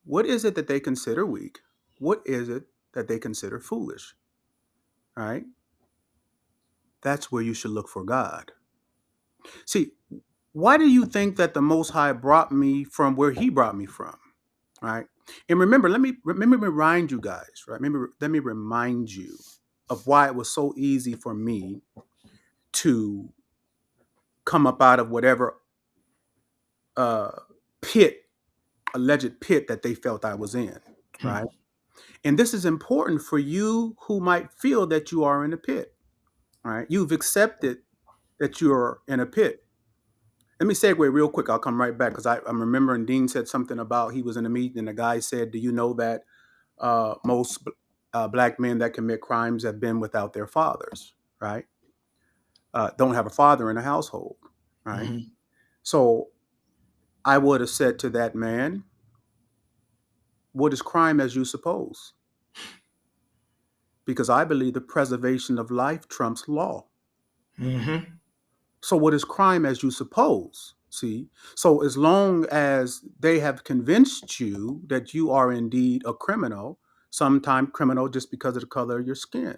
What is it that they consider weak? What is it that they consider foolish? All right? That's where you should look for God. See, why do you think that the Most High brought me from where he brought me from? Right? And remember, let me remind you guys, right? Let me remind you of why it was so easy for me to come up out of whatever uh, pit, alleged pit that they felt I was in, right? And this is important for you who might feel that you are in a pit, right? You've accepted that you're in a pit. Let me segue real quick. I'll come right back because I'm remembering Dean said something about he was in a meeting and the guy said, "Do you know that most black men that commit crimes have been without their fathers, right? Don't have a father in the household, right?" Mm-hmm. So I would have said to that man, "What is crime as you suppose?" Because I believe the preservation of life trumps law. Mm-hmm. So what is crime as you suppose? See? So as long as they have convinced you that you are indeed a criminal, sometimes criminal just because of the color of your skin,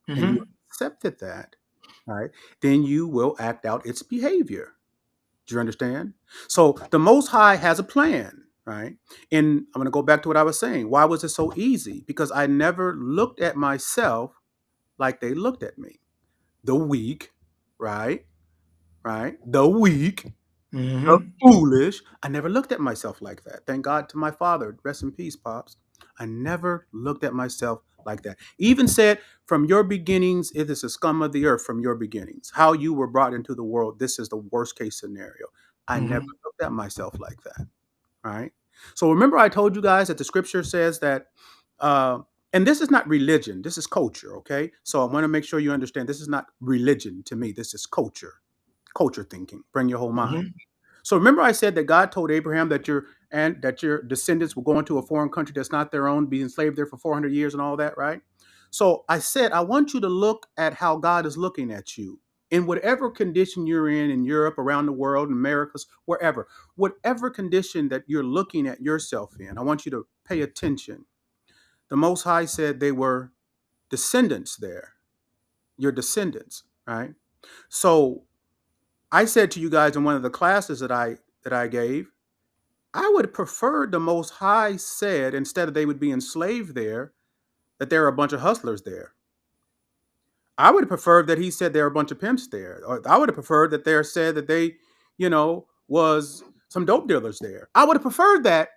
and you Mm-hmm. accepted that, right? Then you will act out its behavior. Do you understand? So the Most High has a plan, right? And I'm going to go back to what I was saying. Why was it so easy? Because I never looked at myself like they looked at me. The weak, right? Right? The weak, the Mm-hmm. foolish. I never looked at myself like that. Thank God to my father. Rest in peace, Pops. I never looked at myself like that. Even said, from your beginnings, it is the scum of the earth from your beginnings. How you were brought into the world, this is the worst case scenario. I never Mm-hmm. looked at myself like that. Right? So remember, I told you guys that the scripture says that, and this is not religion, this is culture, okay? So I want to make sure you understand this is not religion to me, this is culture thinking. Bring your whole mind. Mm-hmm. So remember I said that God told Abraham that your descendants will go into a foreign country that's not their own, be enslaved there for 400 years and all that, right? So I said I want you to look at how God is looking at you in whatever condition you're in Europe, around the world, in Americas, wherever. Whatever condition that you're looking at yourself in, I want you to pay attention. The Most High said they were descendants there. Your descendants, right? So I said to you guys in one of the classes that I gave, I would prefer the Most High said instead of they would be enslaved there, that there are a bunch of hustlers there. I would have preferred that he said there are a bunch of pimps there. Or I would have preferred that there said that they, was some dope dealers there. I would have preferred that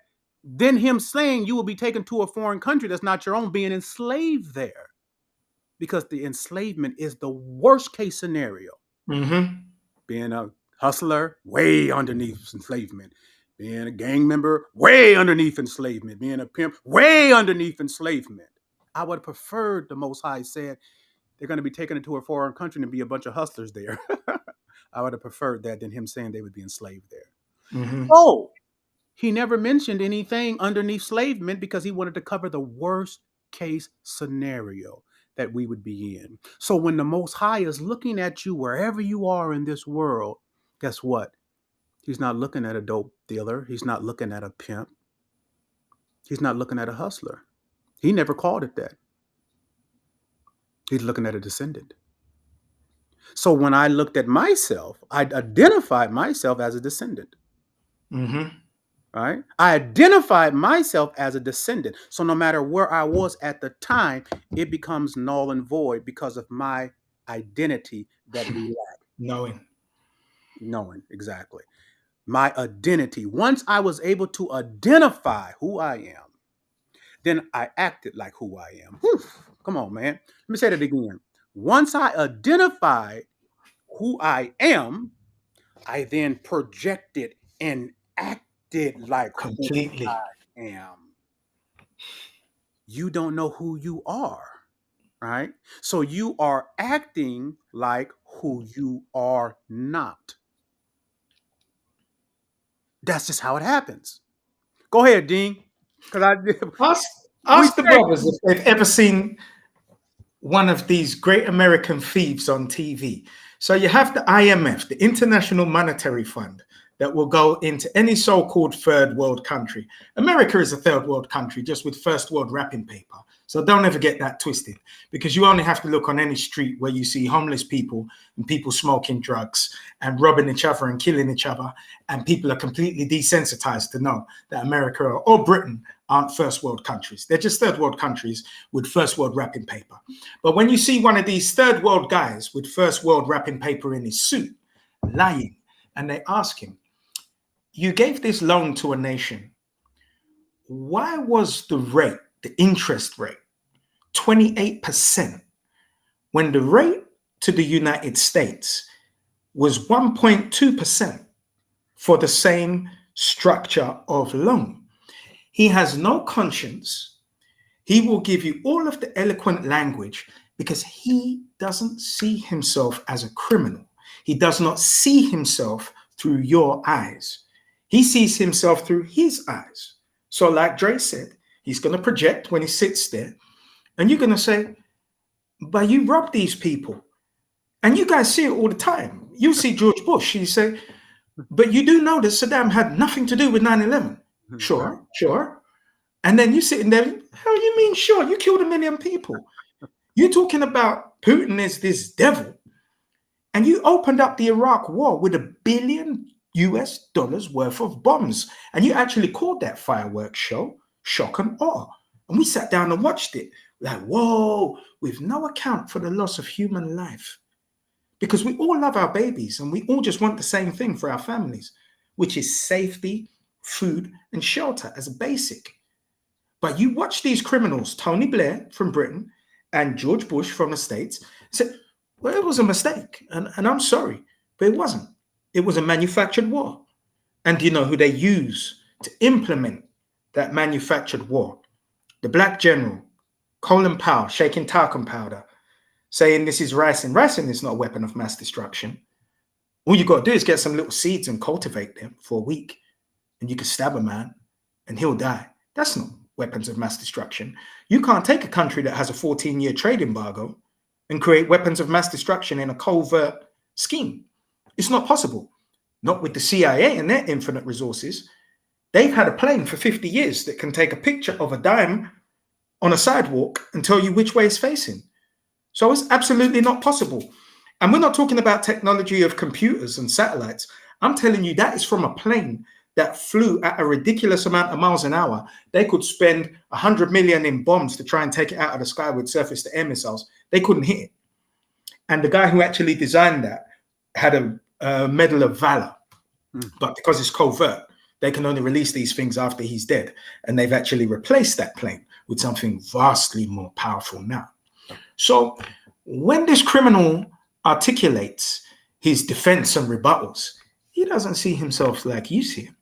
than him saying you will be taken to a foreign country that's not your own, being enslaved there. Because the enslavement is the worst case scenario. Mm-hmm. Being a hustler, way underneath enslavement. Being a gang member, way underneath enslavement. Being a pimp, way underneath enslavement. I would have preferred the Most High said they're going to be taken into a foreign country and be a bunch of hustlers there. I would have preferred that than him saying they would be enslaved there. Mm-hmm. Oh, he never mentioned anything underneath enslavement because he wanted to cover the worst case scenario that we would be in. So when the Most High is looking at you wherever you are in this world, guess what? He's not looking at a dope dealer. He's not looking at a pimp. He's not looking at a hustler. He never called it that. He's looking at a descendant. So when I looked at myself, I identified myself as a descendant. Mm-hmm. Right? I identified myself as a descendant. So no matter where I was at the time, it becomes null and void because of my identity that we lack. Knowing. Knowing exactly. my identity. Once I was able to identify who I am, then I acted like who I am. Whew. Come on, man. Let me say that again. Once I identified who I am, I then projected and acted like who Completely. I am. You don't know who you are, right? So you are acting like who you are not. That's just how it happens. Go ahead, Dean. Because Ask, we ask the say, brothers if they've ever seen one of these great American thieves on TV. So you have the IMF, the International Monetary Fund, that will go into any so-called third world country. America is a third world country, just with first world wrapping paper. So don't ever get that twisted, because you only have to look on any street where you see homeless people and people smoking drugs and robbing each other and killing each other, and people are completely desensitized to know that America or Britain aren't first world countries. They're just third world countries with first world wrapping paper. But when you see one of these third world guys with first world wrapping paper in his suit lying, and they ask him, you gave this loan to a nation. Why was the rate, the interest rate, 28% when the rate to the United States was 1.2% for the same structure of loan? He has no conscience. He will give you all of the eloquent language because he doesn't see himself as a criminal. He does not see himself through your eyes. He sees himself through his eyes. So like Dre said, he's going to project when he sits there, and you're going to say, but you rob these people. And you guys see it all the time. You see George Bush, you say, but you do know that Saddam had nothing to do with 9/11. Sure, sure. And then you sitting there, how you mean sure? You killed 1 million people. You're talking about Putin is this devil. And you opened up the Iraq war with $1 billion worth of bombs. And you actually called that fireworks show shock and awe. And we sat down and watched it like, whoa, with no account for the loss of human life. Because we all love our babies and we all just want the same thing for our families, which is safety, food, and shelter as a basic. But you watch these criminals, Tony Blair from Britain and George Bush from the States, say, well, it was a mistake. And I'm sorry, but it wasn't. It was a manufactured war. And do you know who they use to implement that manufactured war? The black general, Colin Powell, shaking talcum powder, saying this is ricin. Ricin is not a weapon of mass destruction. All you got to do is get some little seeds and cultivate them for a week. And you can stab a man and he'll die. That's not weapons of mass destruction. You can't take a country that has a 14-year trade embargo and create weapons of mass destruction in a covert scheme. It's not possible. Not with the CIA and their infinite resources. They've had a plane for 50 years that can take a picture of a dime on a sidewalk and tell you which way it's facing. So it's absolutely not possible. And we're not talking about technology of computers and satellites. I'm telling you that is from a plane that flew at a ridiculous amount of miles an hour. They could spend 100 million in bombs to try and take it out of the sky with surface-to-air missiles. They couldn't hit it. And the guy who actually designed that had a Medal of Valor. But because it's covert, they can only release these things after he's dead. And they've actually replaced that plane with something vastly more powerful now. So when this criminal articulates his defense and rebuttals, he doesn't see himself like you see him.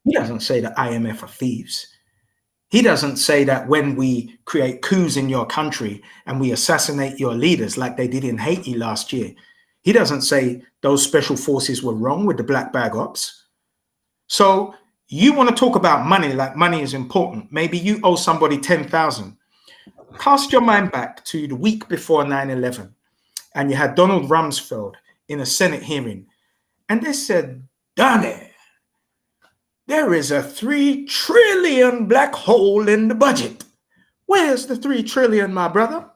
He doesn't say that IMF are thieves. He doesn't say that when we create coups in your country and we assassinate your leaders like they did in Haiti last year, he doesn't say those special forces were wrong with the black bag ops. So you want to talk about money like money is important. Maybe you owe somebody 10,000. Cast your mind back to the week before 9/11 and you had Donald Rumsfeld in a Senate hearing and they said, Donnie, there is a 3 trillion black hole in the budget. Where's the 3 trillion, my brother?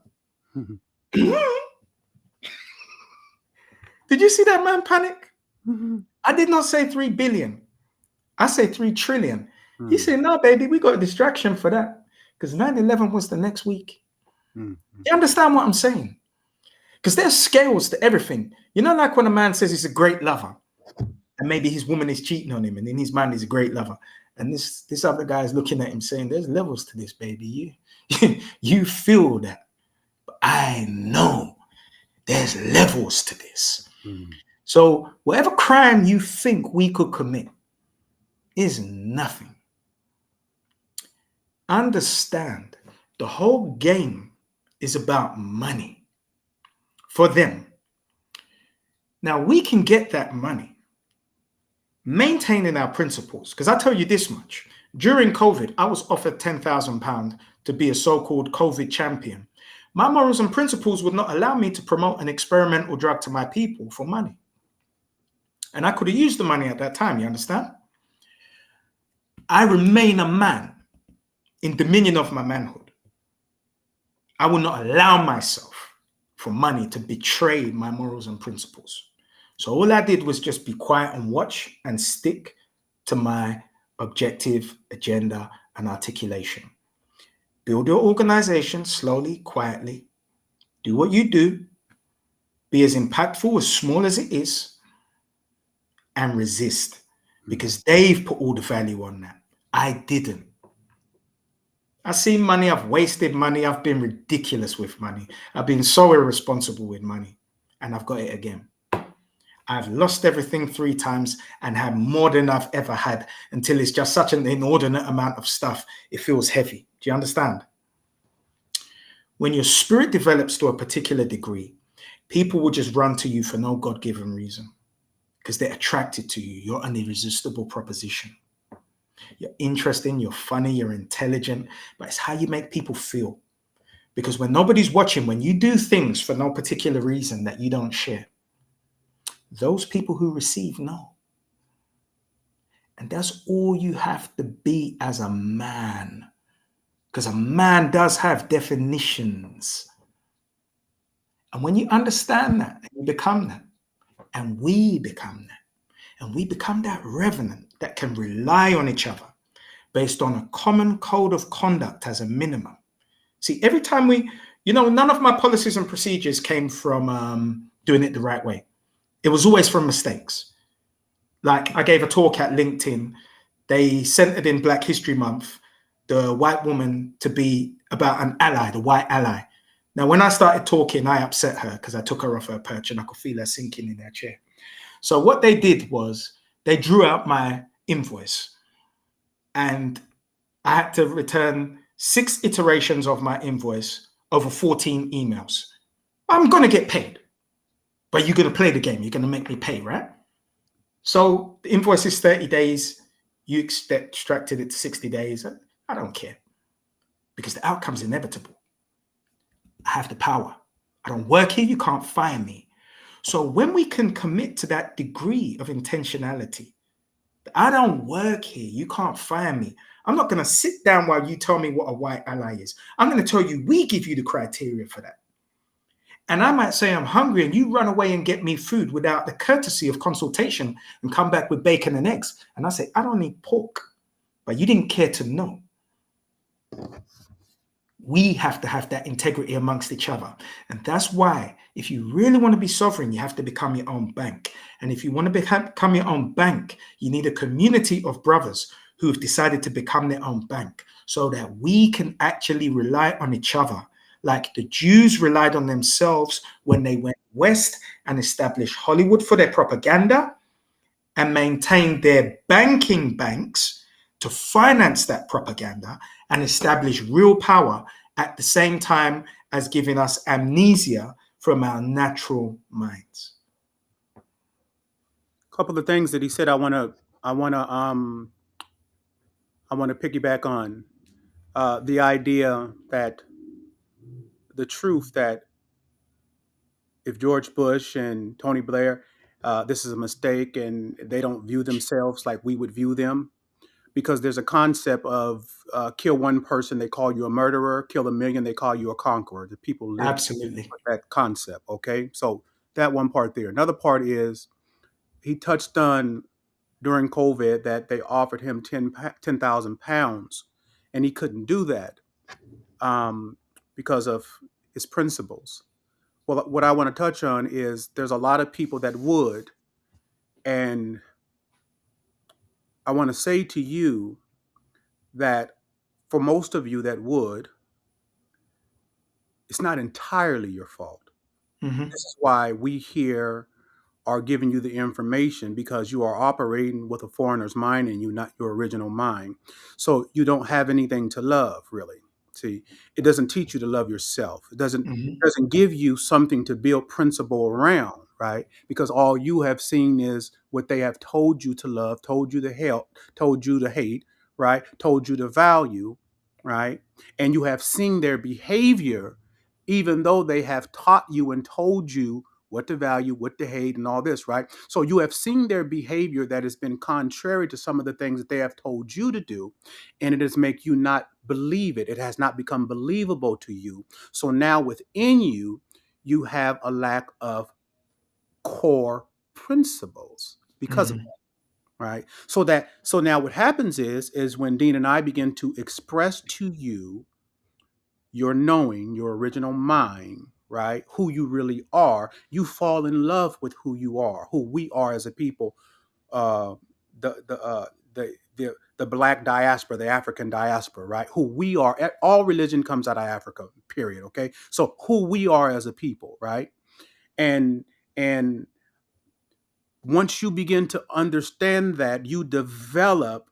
Did you see that man panic? I did not say 3 billion. I say 3 trillion. He said, no, baby, we got a distraction for that because 9/11 was the next week. You understand what I'm saying? Because there's scales to everything. You know, like when a man says he's a great lover and maybe his woman is cheating on him, and in his mind he's a great lover. And this other guy is looking at him saying, there's levels to this, baby. You feel that. But I know there's levels to this. So whatever crime you think we could commit is nothing. Understand, the whole game is about money for them. Now, we can get that money maintaining our principles. Because I tell you this much, during COVID, I was offered £10,000 to be a so-called COVID champion. My morals and principles would not allow me to promote an experimental drug to my people for money. And I could have used the money at that time, you understand? I remain a man in dominion of my manhood. I will not allow myself for money to betray my morals and principles. So all I did was just be quiet and watch and stick to my objective, agenda, and articulation. Build your organization slowly, quietly. Do what you do. Be as impactful, as small as it is, and resist. Because they've put all the value on that. I didn't. I've seen money, I've wasted money, I've been ridiculous with money. I've been so irresponsible with money, and I've got it again. I've lost everything 3 times and had more than I've ever had, until it's just such an inordinate amount of stuff, it feels heavy. Do you understand? When your spirit develops to a particular degree, people will just run to you for no God-given reason, because they're attracted to you. You're an irresistible proposition. You're interesting, you're funny, you're intelligent, but it's how you make people feel. Because when nobody's watching, when you do things for no particular reason that you don't share, those people who receive know. And that's all you have to be as a man. Because a man does have definitions. And when you understand that, and you become that, and we become that, and we become that revenant that can rely on each other based on a common code of conduct as a minimum. See, every time none of my policies and procedures came from doing it the right way. It was always from mistakes. Like, I gave a talk at LinkedIn. They centered in Black History Month the white woman to be about an ally, the white ally. Now, when I started talking, I upset her because I took her off her perch and I could feel her sinking in her chair. So what they did was they drew out my invoice, and I had to return 6 iterations of my invoice over 14 emails. I'm going to get paid, but you're going to play the game. You're going to make me pay, right? So the invoice is 30 days. You extracted it to 60 days. I don't care, because the outcome's inevitable. I have the power. I don't work here. You can't fire me. So when we can commit to that degree of intentionality, I don't work here. You can't fire me. I'm not going to sit down while you tell me what a white ally is. I'm going to tell you, we give you the criteria for that. And I might say I'm hungry and you run away and get me food without the courtesy of consultation and come back with bacon and eggs. And I say, I don't need pork, but you didn't care to know. We have to have that integrity amongst each other. And that's why, if you really want to be sovereign, you have to become your own bank. And if you want to become your own bank, you need a community of brothers who have decided to become their own bank, so that we can actually rely on each other, like the Jews relied on themselves when they went west and established Hollywood for their propaganda and maintained their banking banks to finance that propaganda and establish real power, at the same time as giving us amnesia from our natural minds. A couple of things that he said I want to piggyback on. The idea that the truth that if George Bush and Tony Blair, this is a mistake, and they don't view themselves like we would view them, because there's a concept of kill one person, they call you a murderer; kill 1,000,000, they call you a conqueror. The people live Absolutely. with that concept. Okay, so that one part there. Another part is he touched on during COVID that they offered him 10,000 pounds, and he couldn't do that because of his principles. Well, what I want to touch on is there's a lot of people that would, and I want to say to you that for most of you that would, it's not entirely your fault. Mm-hmm. This is why we here are giving you the information, because you are operating with a foreigner's mind in you, not your original mind. So you don't have anything to love, really. See, it doesn't teach you to love yourself. It Mm-hmm. doesn't give you something to build principle around, right? Because all you have seen is what they have told you to love, told you to help, told you to hate, right? Told you to value, right? And you have seen their behavior, even though they have taught you and told you what to value, what to hate, and all this, right? So you have seen their behavior that has been contrary to some of the things that they have told you to do, and it has make you not believe it. It has not become believable to you. So now within you, you have a lack of core principles because of Mm-hmm. that, right? So now what happens is when Dean and I begin to express to you your knowing, your original mind, right? Who you really are, you fall in love with who you are, who we are as a people. Uh, the black diaspora, the African diaspora, right? Who we are. All religion comes out of Africa. Period. Okay. So who we are as a people, right? And and once you begin to understand that, you develop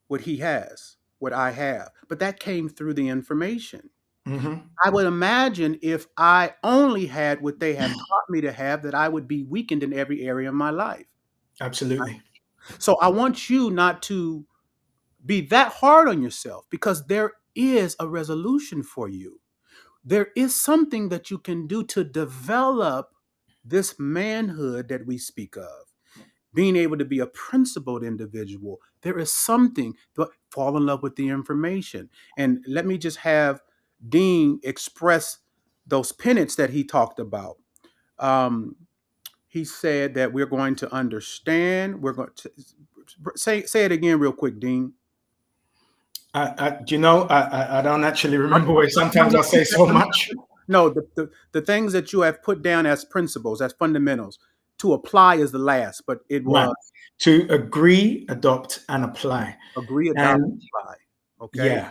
what he has, what I have. But that came through the information. Mm-hmm. I would imagine if I only had what they have taught me to have, that I would be weakened in every area of my life. Absolutely. So I want you not to be that hard on yourself, because there is a resolution for you. There is something that you can do to develop this manhood that we speak of, being able to be a principled individual. There is something to fall in love with the information. And let me just have Dean express those penance that he talked about. Um, he said that we're going to understand. We're going to say it again real quick, Dean. Do you know, I don't actually remember where sometimes I say so much. No, the things that you have put down as principles, as fundamentals, to apply is the last, but it Right. was To agree, adopt, and apply. agree, adopt, And apply. Okay. yeah.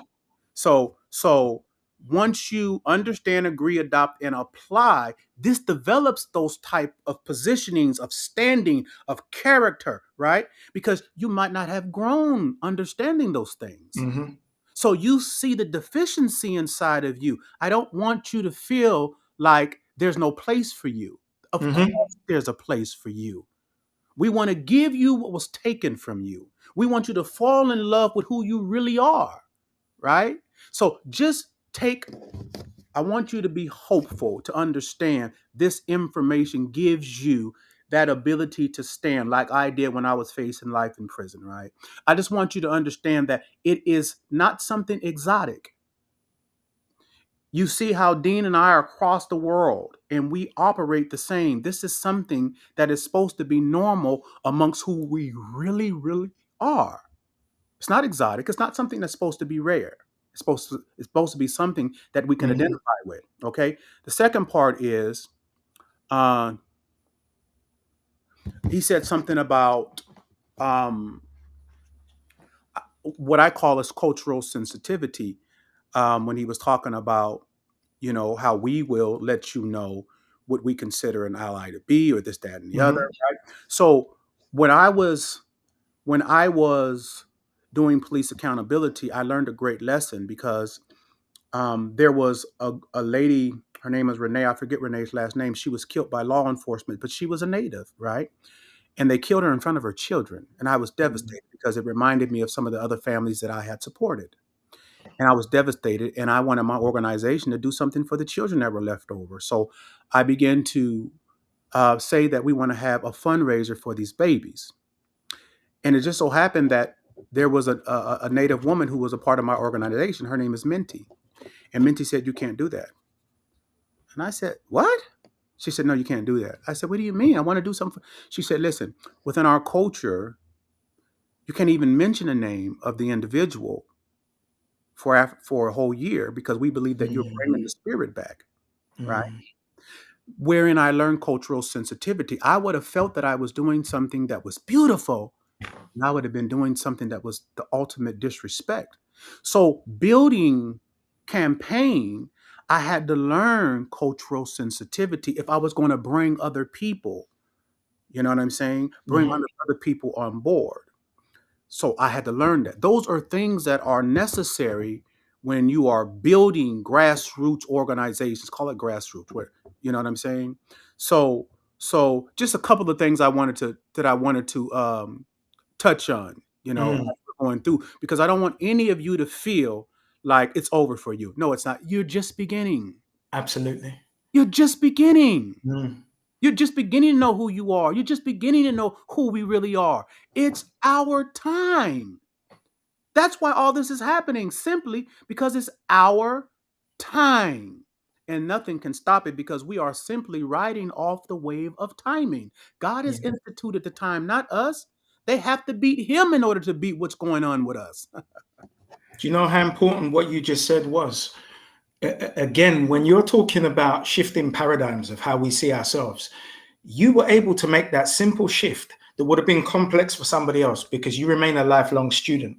So once you understand, agree, adopt, and apply, this develops those type of positionings of standing, of character, right? Because you might not have grown understanding those things. Mm-hmm. So you see the deficiency inside of you. I don't want you to feel like there's no place for you. Of Mm-hmm. course, there's a place for you. We want to give you what was taken from you. We want you to fall in love with who you really are, right? So just take, I want you to be hopeful, to understand this information gives you that ability to stand like I did when I was facing life in prison, right? I just want you to understand that it is not something exotic. You see how Dean and I are across the world and we operate the same. This is something that is supposed to be normal amongst who we really, really are. It's not exotic. It's not something that's supposed to be rare. It's supposed to be something that we can Mm-hmm. identify with. Okay. The second part is uh, he said something about um, what I call as cultural sensitivity, when he was talking about, how we will let you know what we consider an ally to be, or this, that, and the other. Mm-hmm. Right. So when I was doing police accountability, I learned a great lesson, because there was a lady, her name is Renee. I forget Renee's last name. She was killed by law enforcement, but she was a native, right? And they killed her in front of her children. And I was devastated, because it reminded me of some of the other families that I had supported. And I was devastated. And I wanted my organization to do something for the children that were left over. So I began to say that we want to have a fundraiser for these babies. And it just so happened that there was a native woman who was a part of my organization. Her name is Minty. And Minty said, "You can't do that." And I said, "What?" She said, "No, you can't do that." I said, "What do you mean? I want to do something." She said, "Listen, within our culture, you can't even mention the name of the individual for a whole year, because we believe that you're bringing the spirit back, right?" Mm-hmm. Wherein I learned cultural sensitivity. I would have felt that I was doing something that was beautiful, I would have been doing something that was the ultimate disrespect. So building campaign, I had to learn cultural sensitivity if I was going to bring other people. You know what I'm saying? Bring Mhm. other people on board. So I had to learn that. Those are things that are necessary when you are building grassroots organizations. Call it grassroots. Where you know what I'm saying? So just a couple of things I wanted to touch on, as Mm, we're going through, because I don't want any of you to feel like it's over for you. No, it's not. You're just beginning. absolutely. You're just beginning. Mm, You're just beginning to know who you are. You're just beginning to know who we really are. It's our time. That's why all this is happening, simply because it's our time. And nothing can stop it because we are simply riding off the wave of timing. God has yeah. instituted the time, not us. They have to beat him in order to beat what's going on with us. Do you know how important what you just said was? Again, when you're talking about shifting paradigms of how we see ourselves, you were able to make that simple shift that would have been complex for somebody else because you remain a lifelong student.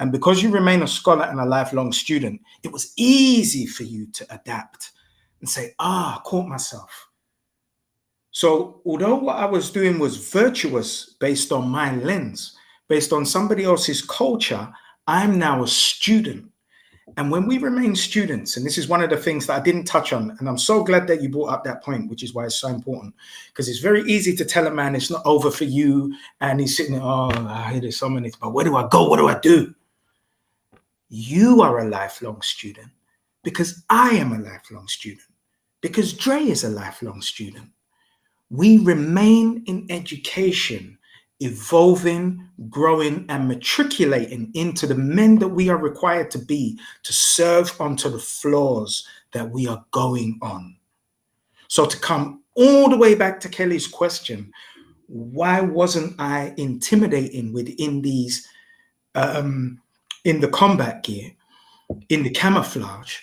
And because you remain a scholar and a lifelong student, it was easy for you to adapt and say, caught myself. So, although what I was doing was virtuous based on my lens, based on somebody else's culture, I'm now a student. And when we remain students, and this is one of the things that I didn't touch on, and I'm so glad that you brought up that point, which is why it's so important, because it's very easy to tell a man it's not over for you, and he's sitting there, I hear there's so many, but where do I go? What do I do? You are a lifelong student because I am a lifelong student, because Dre is a lifelong student. We remain in education, evolving, growing, and matriculating into the men that we are required to be to serve onto the floors that we are going on. So, to come all the way back to Kelly's question, why wasn't I intimidating within these, in the combat gear, in the camouflage?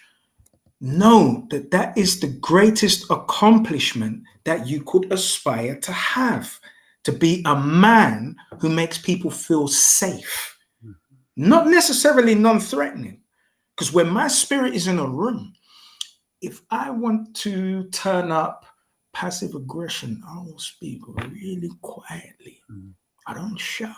Know that that is the greatest accomplishment that you could aspire to have, to be a man who makes people feel safe, not necessarily non-threatening. Because when my spirit is in a room, if I want to turn up passive aggression, I will speak really quietly. I don't shout.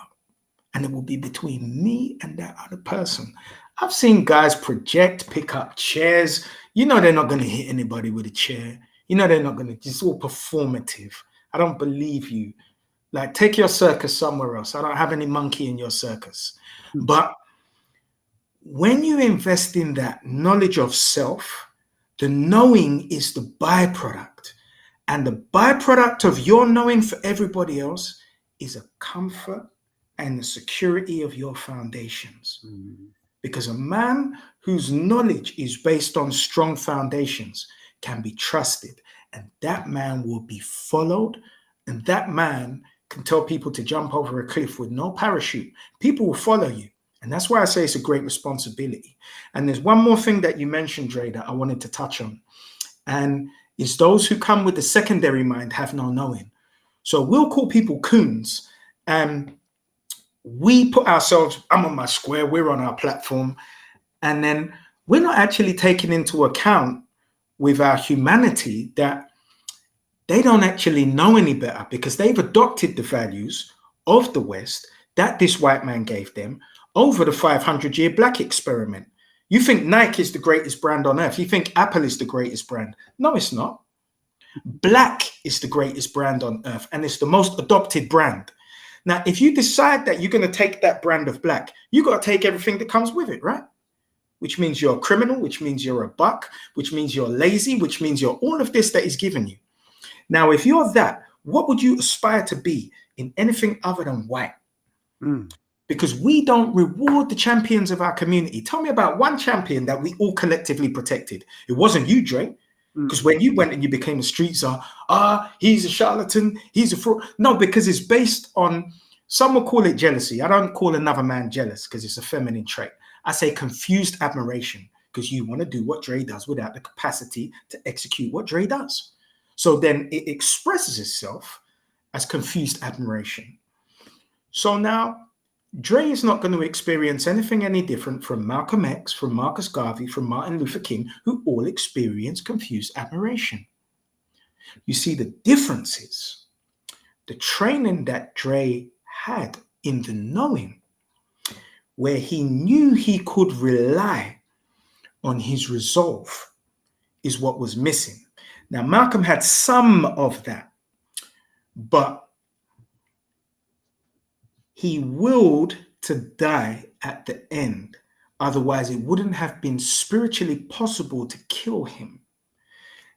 And it will be between me and that other person. I've seen guys project, pick up chairs. You know they're not going to hit anybody with a chair. You know they're not going to. It's all performative. I don't believe you. Like, take your circus somewhere else. I don't have any monkey in your circus. But when you invest in that knowledge of self, the knowing is the byproduct. And the byproduct of your knowing for everybody else is a comfort and the security of your foundations. Because a man whose knowledge is based on strong foundations can be trusted, and that man will be followed, and that man can tell people to jump over a cliff with no parachute. People will follow you. And that's why I say it's a great responsibility. And there's one more thing that you mentioned, Dre, that I wanted to touch on. And it's those who come with the secondary mind have no knowing. So we'll call people coons. And we put ourselves, I'm on my square, we're on our platform. And then we're not actually taking into account with our humanity that they don't actually know any better because they've adopted the values of the West that this white man gave them over the 500-year black experiment. You think Nike is the greatest brand on earth. You think Apple is the greatest brand. No, it's not. Black is the greatest brand on earth, and it's the most adopted brand. Now, if you decide that you're going to take that brand of black, you got to take everything that comes with it, right? Which means you're a criminal, which means you're a buck, which means you're lazy, which means you're all of this that is given you. Now, if you're that, what would you aspire to be in anything other than white? Because we don't reward the champions of our community. Tell me about one champion that we all collectively protected. It wasn't you, Dre. Because when you went and you became a street czar, he's a charlatan, he's a fraud. No, because it's based on, some will call it jealousy. I don't call another man jealous because it's a feminine trait. I say confused admiration because you want to do what Dre does without the capacity to execute what Dre does. So then it expresses itself as confused admiration. So now Dre is not going to experience anything any different from Malcolm X, from Marcus Garvey, from Martin Luther King, who all experience confused admiration. You see, the difference is the training that Dre had in the knowing, where he knew he could rely on his resolve, is what was missing. Now, Malcolm had some of that, but he willed to die at the end. Otherwise, it wouldn't have been spiritually possible to kill him.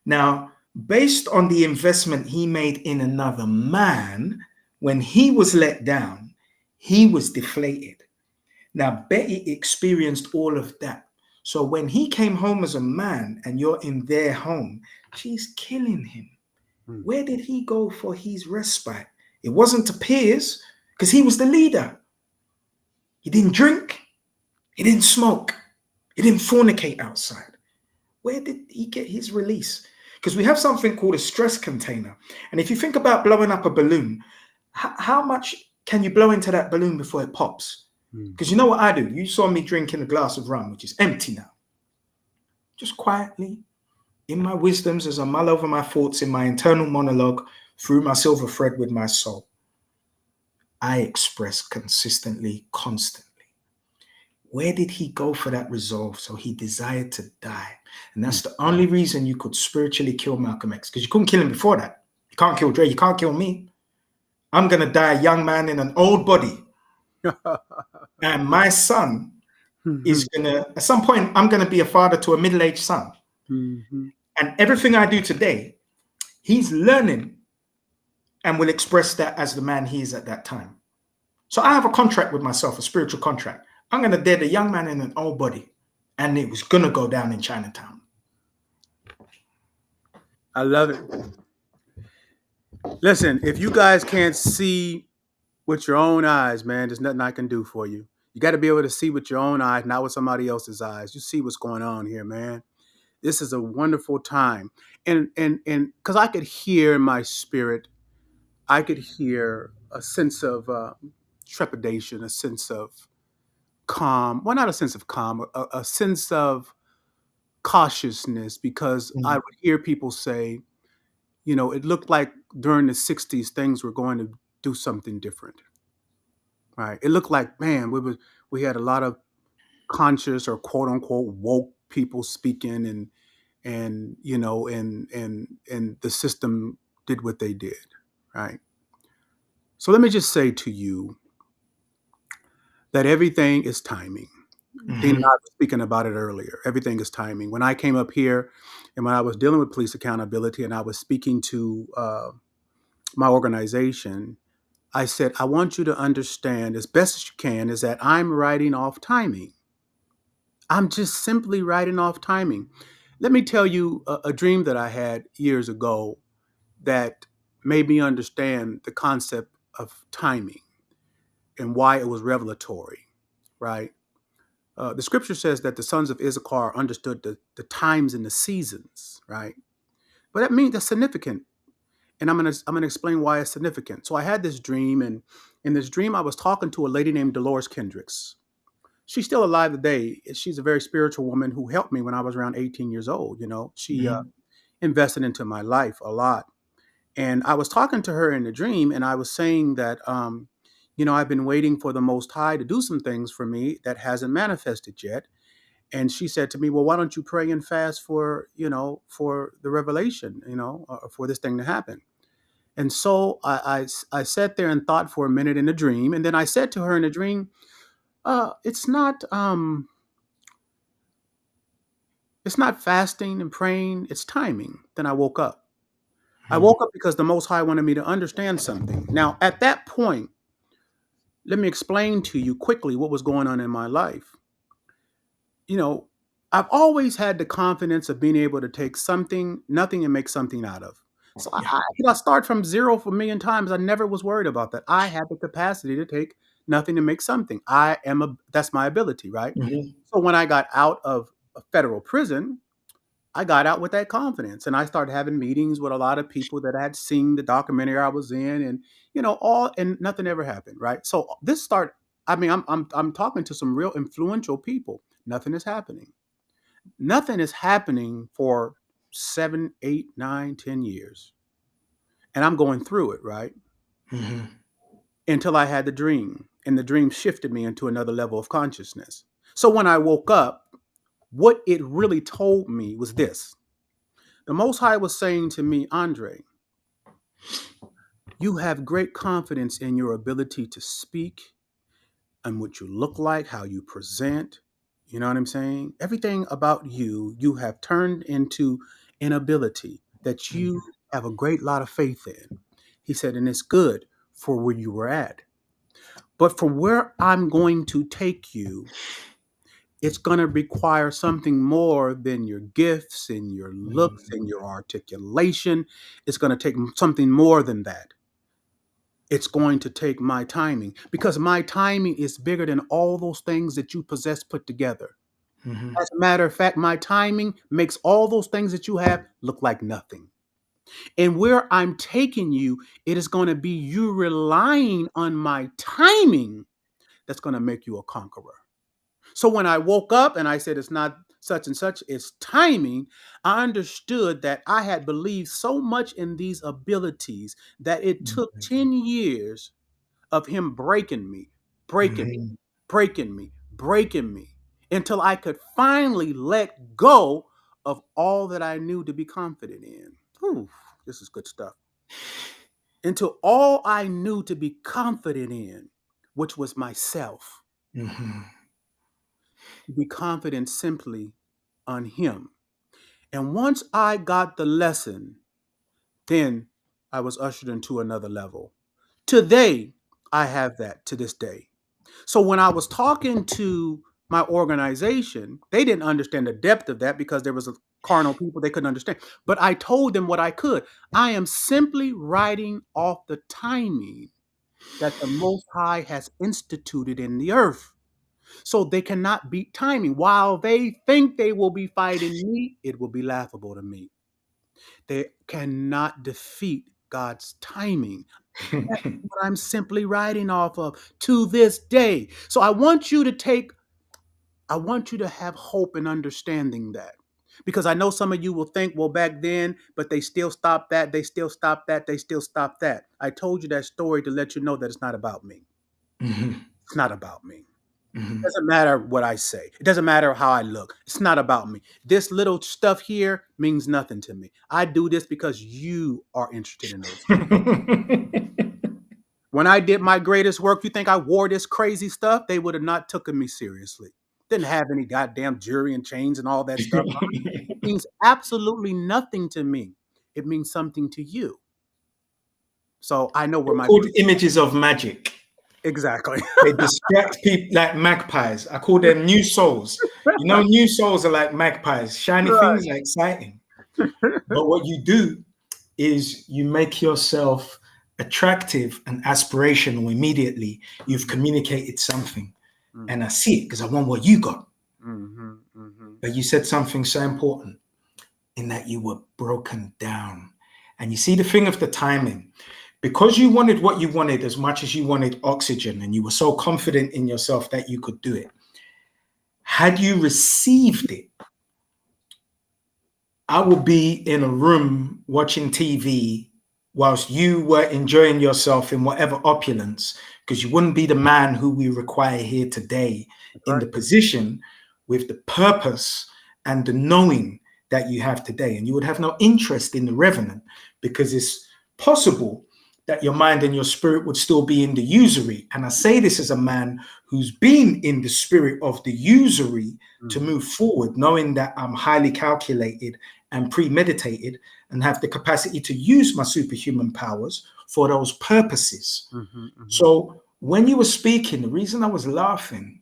Now, based on the investment he made in another man, when he was let down, he was deflated. Now, Betty experienced all of that. So when he came home as a man and you're in their home, she's killing him. Where did he go for his respite? It wasn't to peers, because he was the leader. He didn't drink. He didn't smoke. He didn't fornicate outside. Where did he get his release? Because we have something called a stress container. And if you think about blowing up a balloon, how much can you blow into that balloon before it pops? Because you know what I do? You saw me drinking a glass of rum, which is empty now. Just quietly, in my wisdoms, as I mull over my thoughts in my internal monologue, through my silver thread with my soul, I express consistently, constantly. Where did he go for that resolve? So he desired to die. And that's the only reason you could spiritually kill Malcolm X, because you couldn't kill him before that. You can't kill Dre. You can't kill me. I'm going to die a young man in an old body. And my son is going to, at some point, I'm going to be a father to a middle-aged son. And everything I do today, he's learning and will express that as the man he is at that time. So I have a contract with myself, a spiritual contract. I'm going to dead a young man in an old body, and it was going to go down in Chinatown. I love it. Listen, if you guys can't see with your own eyes, man, there's nothing I can do for you. You got to be able to see with your own eyes, not with somebody else's eyes. You see what's going on here, man. This is a wonderful time. And because I could hear in my spirit, I could hear a sense of trepidation, a sense of calm. Well, not a sense of calm, a sense of cautiousness, because I would hear people say, you know, it looked like during the 60s, things were going to do something different. Right. It looked like, man, we had a lot of conscious or quote unquote woke people speaking, and you know, and the system did what they did. Right. So let me just say to you that everything is timing. Dean and I were speaking about it earlier. Everything is timing. When I came up here and when I was dealing with police accountability and I was speaking to my organization, I said, I want you to understand as best as you can is that I'm writing off timing. I'm just simply writing off timing. Let me tell you a dream that I had years ago that made me understand the concept of timing and why it was revelatory, right? The scripture says that the sons of Issachar understood the times and the seasons, right? But that means that's significant. And I'm gonna explain why it's significant. So I had this dream, and in this dream, I was talking to a lady named Dolores Kendricks. She's still alive today. She's a very spiritual woman who helped me when I was around 18 years old. You know, she invested into my life a lot. And I was talking to her in the dream, and I was saying that, you know, I've been waiting for the Most High to do some things for me that hasn't manifested yet. And she said to me, well, why don't you pray and fast for, you know, for the revelation, you know, for this thing to happen? And so I sat there and thought for a minute in a dream. And then I said to her in a dream, it's not fasting and praying, it's timing. Then I woke up. I woke up because the Most High wanted me to understand something. Now, at that point, let me explain to you quickly what was going on in my life. You know, I've always had the confidence of being able to take something, nothing, and make something out of. So I start from zero for a million times. I never was worried about that. I had the capacity to take nothing and make something. That's my ability, right? So when I got out of a federal prison, I got out with that confidence, and I started having meetings with a lot of people that had seen the documentary I was in, and you know, and nothing ever happened, right? So this started I mean, I'm talking to some real influential people. Nothing is happening. Nothing is happening for 7, 8, 9, 10 years. And I'm going through it, right? Mm-hmm. Until I had the dream. And the dream shifted me into another level of consciousness. So when I woke up, what it really told me was this. The Most High was saying to me, Andre, you have great confidence in your ability to speak and what you look like, how you present. You know what I'm saying? Everything about you, you have turned into an ability that you have a great lot of faith in. He said, and it's good for where you were at. But for where I'm going to take you, it's going to require something more than your gifts and your looks and your articulation. It's going to take something more than that. It's going to take my timing because my timing is bigger than all those things that you possess put together. Mm-hmm. As a matter of fact, my timing makes all those things that you have look like nothing. And where I'm taking you, it is going to be you relying on my timing that's going to make you a conqueror. So when I woke up and I said it's not such and such, it's timing, I understood that I had believed so much in these abilities that it took 10 years of him breaking me, breaking me, Mm-hmm. breaking me, breaking me until I could finally let go of all that I knew to be confident in. Whew, this is good stuff. Until all I knew to be confident in, which was myself, Mm-hmm. to be confident simply on him. And once I got the lesson, then I was ushered into another level. Today, I have that to this day. So when I was talking to my organization, they didn't understand the depth of that because there was a carnal people they couldn't understand. But I told them what I could. I am simply writing off the timing that the Most High has instituted in the earth. So they cannot beat timing. While they think they will be fighting me, it will be laughable to me. They cannot defeat God's timing. That's what I'm simply writing off of to this day. So I want you to have hope and understanding that. Because I know some of you will think, well, back then, but they still stopped that, they still stopped that, they still stopped that. I told you that story to let you know that it's not about me. Mm-hmm. It's not about me. It Mm-hmm. doesn't matter what I say. It doesn't matter how I look. It's not about me. This little stuff here means nothing to me. I do this because you are interested in those things. When I did my greatest work, you think I wore this crazy stuff? They would have not taken me seriously. Didn't have any goddamn jewelry and chains and all that stuff. It means absolutely nothing to me. It means something to you. So I know where my Called images of magic. exactly. They distract people like magpies. I call them new souls. You know, new souls are like magpies. Shiny Right. things are exciting. But what you do is you make yourself attractive and aspirational immediately. You've communicated something. And I Mhm, see it because I want what you got. mhm, mhm, But you said something so important in that you were broken down. And you see the thing of the timing, because you wanted what you wanted as much as you wanted oxygen, and you were so confident in yourself that you could do it. Had you received it, I would be in a room watching TV whilst you were enjoying yourself in whatever opulence, because you wouldn't be the man who we require here today That's in right. the position with the purpose and the knowing that you have today. And you would have no interest in the revenant because it's possible that your mind and your spirit would still be in the usury. And I say this as a man who's been in the spirit of the usury to Mhm, move forward, knowing that I'm highly calculated and premeditated and have the capacity to use my superhuman powers for those purposes. mhm, mhm. So when you were speaking, the reason I was laughing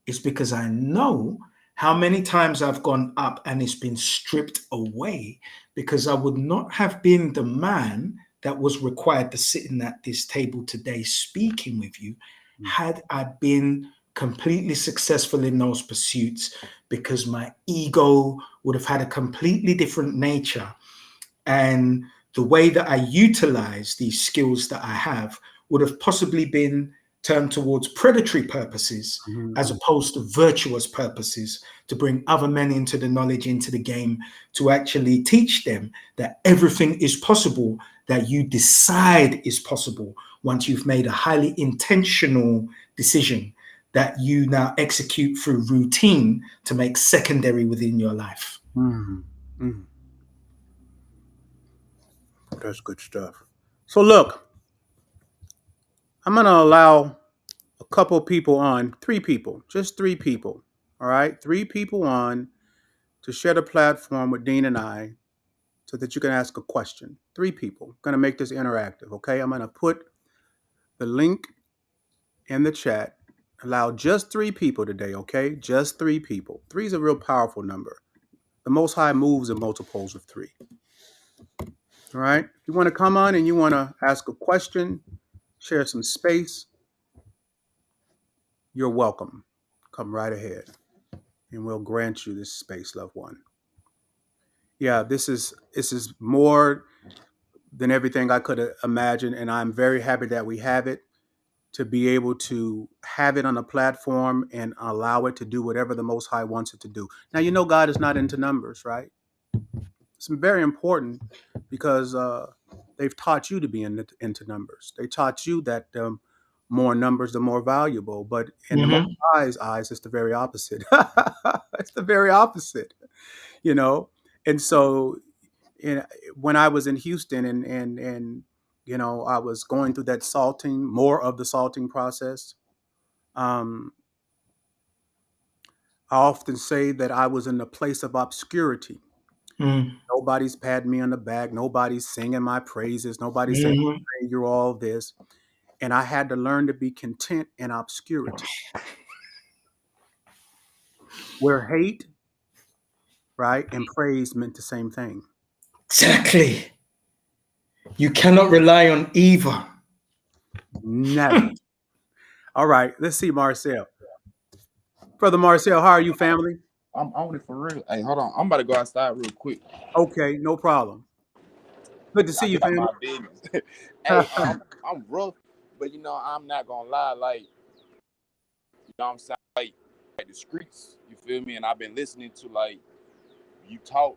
is because I know how many times I've gone up and it's been stripped away because I would not have been the man that was required to sit in at this table today speaking with you had I been completely successful in those pursuits, because my ego would have had a completely different nature, and the way that I utilize these skills that I have would have possibly been turn towards predatory purposes as opposed to virtuous purposes, to bring other men into the knowledge, into the game, to actually teach them that everything is possible, that you decide is possible once you've made a highly intentional decision that you now execute through routine to make secondary within your life. That's good stuff. So look, I'm going to allow a couple people on, 3 people, just 3 people. All right, 3 people on to share the platform with Dean and I so that you can ask a question. 3 people. I'm going to make this interactive, okay? I'm going to put the link in the chat. Allow just 3 people today, okay? Just 3 people. 3 is a real powerful number. The Most High moves in multiples of 3. All right? If you want to come on and you want to ask a question, share some space, you're welcome. Come right ahead, and we'll grant you this space, loved one. Yeah, this is more than everything I could imagine, and I'm very happy that we have it, to be able to have it on a platform and allow it to do whatever the Most High wants it to do. Now, you know God is not into numbers, right? It's very important because they've taught you to be into numbers. They taught you that more numbers, the more valuable. But in the Most High's eyes, it's the very opposite. It's the very opposite, you know? And so when I was in Houston and you know, I was going through that more of the salting process. I often say that I was in a place of obscurity. Nobody's patting me on the back. Nobody's singing my praises. Nobody's saying, hey, you're all this. And I had to learn to be content in obscurity. Where hate, right, and praise meant the same thing. Exactly. You cannot rely on either. Never. All right, let's see, Marcel. Brother Marcel, how are you, family? I'm on it for real. Hey, hold on. I'm about to go outside real quick. Okay, no problem. Good to see you, I got family. my business. Hey, I'm rough, but you know, I'm not gonna lie. Like, you know what I'm saying? Like the streets, you feel me? And I've been listening to, like, you talk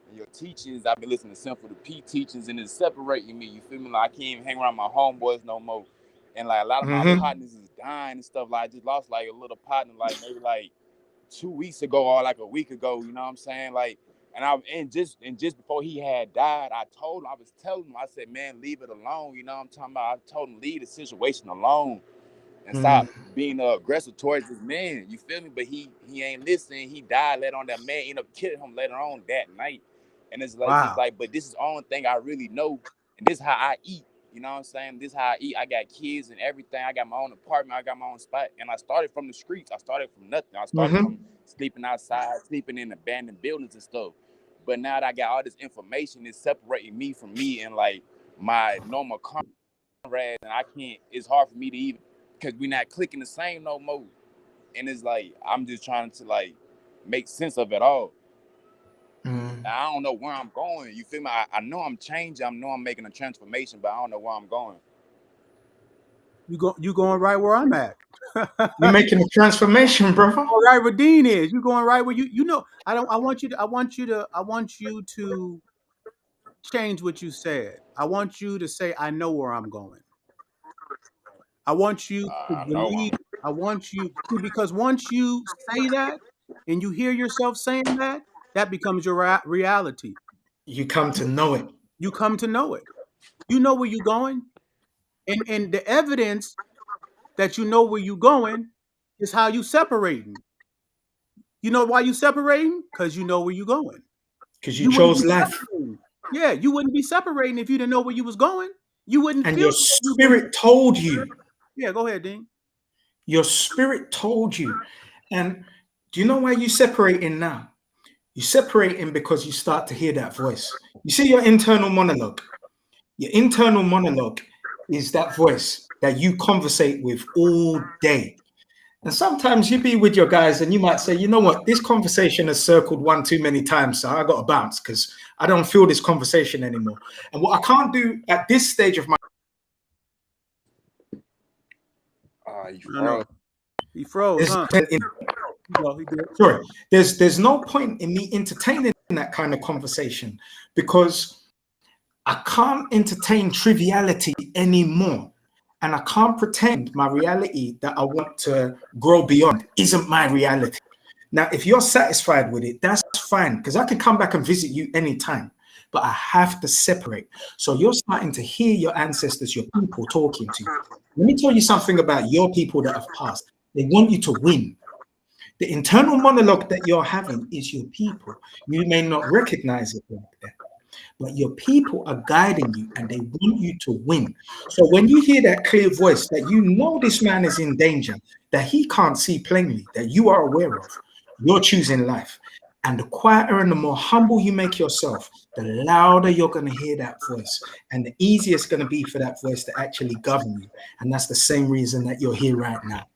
and your teachings. I've been listening to Simple the P teachings, and it's separating me. You feel me? Like, I can't even hang around my homeboys no more. And like a lot of my partners is dying and stuff. Like, I just lost like a little partner, like maybe like 2 weeks ago or like a week ago, you know what I'm saying? Like, and just before he had died, I was telling him, I said, man, leave it alone. You know what I'm talking about? I told him, leave the situation alone and stop being aggressive towards this man. You feel me? But he ain't listening. He died later on. That man ended up killing him later on that night. And it's like, Just like, but this is the only thing I really know. And this is how I eat. You know what I'm saying? This is how I eat. I got kids and everything. I got my own apartment. I got my own spot. And I started from the streets. I started from nothing. I started from sleeping outside, sleeping in abandoned buildings and stuff. But now that I got all this information, it's separating me from me and like my normal comrades. And I can't, it's hard for me to even, because we're not clicking the same no more. And it's like, I'm just trying to like make sense of it all. I don't know where I'm going. You feel me? I know I'm changing. I know I'm making a transformation, but I don't know where I'm going. You going right where I'm at. You're making a transformation, brother. All right, where Dean is. You going right where you know. I want you to change what you said. I want you to say, I know where I'm going. I want you to believe. I want you to, because once you say that and you hear yourself saying that, that becomes your reality. You come to know it. You come to know it. You know where you're going. And the evidence that you know where you're going is how you separating. You know why you separating? Because you know where you're going. Because you chose life. Yeah, you wouldn't be separating if you didn't know where you was going. You wouldn't and feel. Your spirit told you. Yeah, go ahead, Dean. Your spirit told you. And do you know why you separating now? You separating because you start to hear that voice. You see your internal monologue. Your internal monologue is that voice that you conversate with all day. And sometimes you be with your guys and you might say, you know what, this conversation has circled one too many times, so I got to bounce because I don't feel this conversation anymore. And what I can't do at this stage of my He I don't know. froze. He froze, huh? Well, he did. Sorry, there's no point in me entertaining that kind of conversation because I can't entertain triviality anymore. And I can't pretend my reality that I want to grow beyond isn't my reality. Now, if you're satisfied with it, that's fine, because I can come back and visit you anytime, but I have to separate. So you're starting to hear your ancestors, your people talking to you. Let me tell you something about your people that have passed. They want you to win. The internal monologue that you're having is your people. You may not recognize it like that, but your people are guiding you and they want you to win. So when you hear that clear voice that you know this man is in danger, that he can't see plainly, that you are aware of, you're choosing life. And the quieter and the more humble you make yourself, the louder you're going to hear that voice. And the easier it's going to be for that voice to actually govern you. And that's the same reason that you're here right now.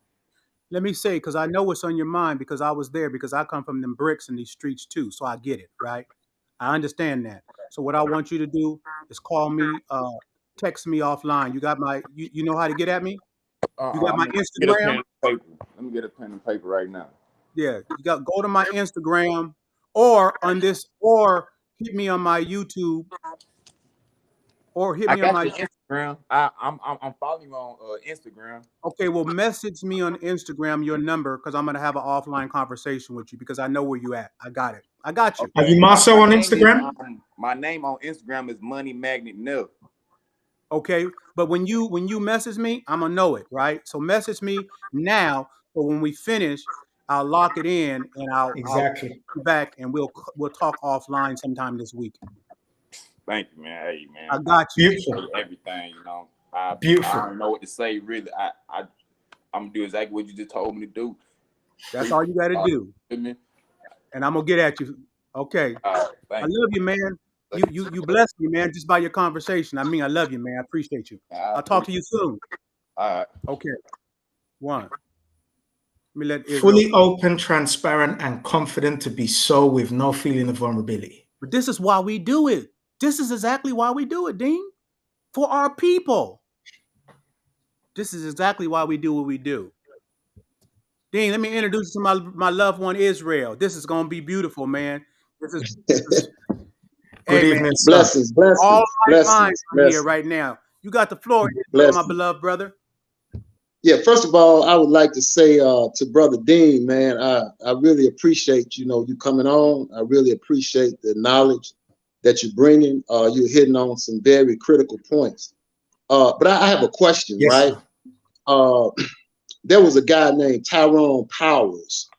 Let me say, because I know what's on your mind, because I was there, because I come from them bricks in these streets too. So I get it, right? I understand that. So what I want you to do is call me, text me offline. You got my, you know how to get at me? You got my Get a pen Instagram? and paper. Let me get a pen and paper right now. Yeah, you got go to my Instagram or on this, or hit me on my YouTube, or hit I me on got my. your Instagram. I'm following you on Instagram. Okay, well, message me on Instagram your number because I'm gonna have an offline conversation with you because I know where you at. I got it. I got you. Have you Marcel on Instagram? My name on Instagram is Money Magnet Nil. Okay, but when you message me, I'm gonna know it, right? So message me now. So when we finish, I'll lock it in and I'll Exactly. be back and we'll talk offline sometime this week. Thank you, man. Hey, man. I got you. Beautiful. Everything, you know. Beautiful. I don't know what to say, really. I'm gonna do exactly what you just told me to do. That's all you got to do. Me. And I'm gonna get at you. Okay. I love you, man. You blessed me, man, just by your conversation. I mean, I love you, man. I appreciate you. I'll talk to you soon. All right. Okay. One. Let me let Israel. Fully open, transparent, and confident to be so with no feeling of vulnerability. But this is why we do it. This is exactly why we do it, Dean. For our people. This is exactly why we do what we do. Dean, let me introduce you to my loved one, Israel. This is going to be beautiful, man. This is Good hey, evening, man. Blessings, blessings, All my blessings, minds are blessings. here right now. You got the floor, Israel, Blessings. my beloved brother. Yeah, first of all, I would like to say to Brother Dean, man, I really appreciate, you coming on. I really appreciate the knowledge that you're bringing. You're hitting on some very critical points. But I have a question, yes, right? There was a guy named Tyrone Powers.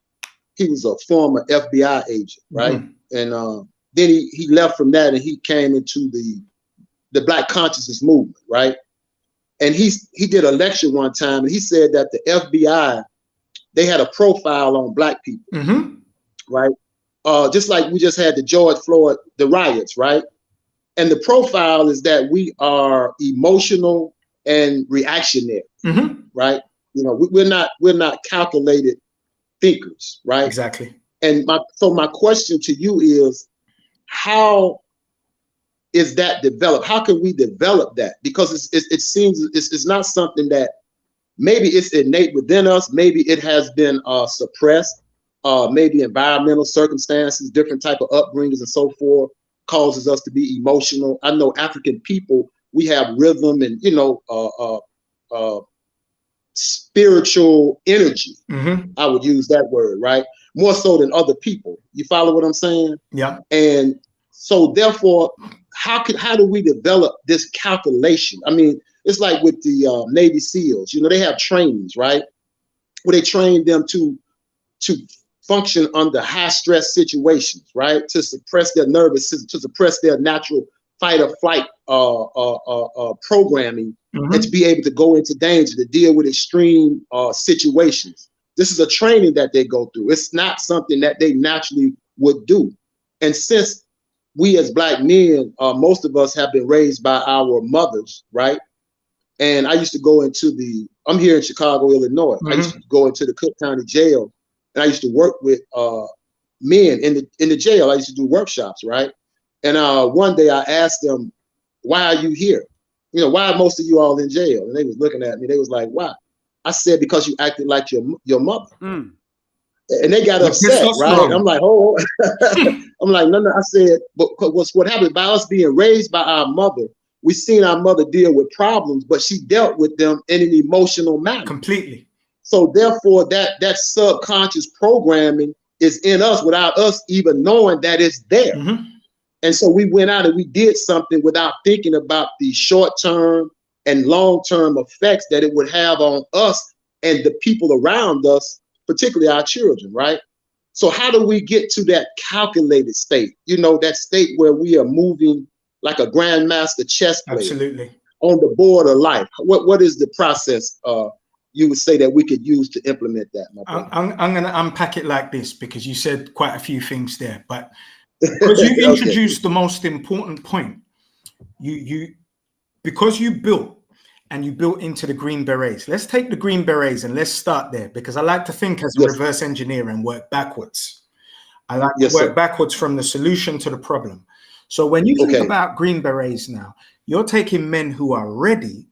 He was a former FBI agent, right? Mm-hmm. And then he left from that and he came into the Black consciousness movement, right? And he did a lecture one time and he said that the FBI, they had a profile on Black people, mm-hmm. right? Just like we just had the George Floyd, the riots, right? And the profile is that we are emotional and reactionary, mm-hmm. right? We're not calculated thinkers, right? Exactly. And my question to you is, how is that developed? How can we develop that? Because it seems it's not something that maybe it's innate within us. Maybe it has been suppressed. Maybe environmental circumstances, different type of upbringings and so forth causes us to be emotional. I know African people, we have rhythm and, spiritual energy. Mm-hmm. I would use that word, right? More so than other people. You follow what I'm saying? Yeah. And so therefore, how do we develop this calculation? I mean, it's like with the Navy SEALs, they have trainings, right? Where they train them to function under high stress situations, right? To suppress their nervous system, to suppress their natural fight or flight programming, mm-hmm. and to be able to go into danger, to deal with extreme situations. This is a training that they go through. It's not something that they naturally would do. And since we as Black men, most of us have been raised by our mothers, right? And I used to go I'm here in Chicago, Illinois. Mm-hmm. I used to go into the Cook County Jail, and I used to work with men in the jail. I used to do workshops, right? And one day I asked them, why are you here? Why are most of you all in jail? And they was looking at me. They was like, why? I said, because you acted like your mother. Mm. And they got upset, right? I'm like, oh, I'm like, no. I said, but what happened by us being raised by our mother, we seen our mother deal with problems, but she dealt with them in an emotional manner. Completely. So therefore, that subconscious programming is in us without us even knowing that it's there. Mm-hmm. And so we went out and we did something without thinking about the short-term and long-term effects that it would have on us and the people around us, particularly our children, right? So how do we get to that calculated state? You know, that state where we are moving like a grandmaster chess player. Absolutely. On the board of life. What is the process you would say that we could use to implement that? I'm going to unpack it like this, because you said quite a few things there, but because you introduced the most important point, because you built into the Green Berets. Let's take the Green Berets and let's start there, because I like to think as a reverse engineer and work backwards. I like to work backwards from the solution to the problem. So when you think about Green Berets now, you're taking men who are ready,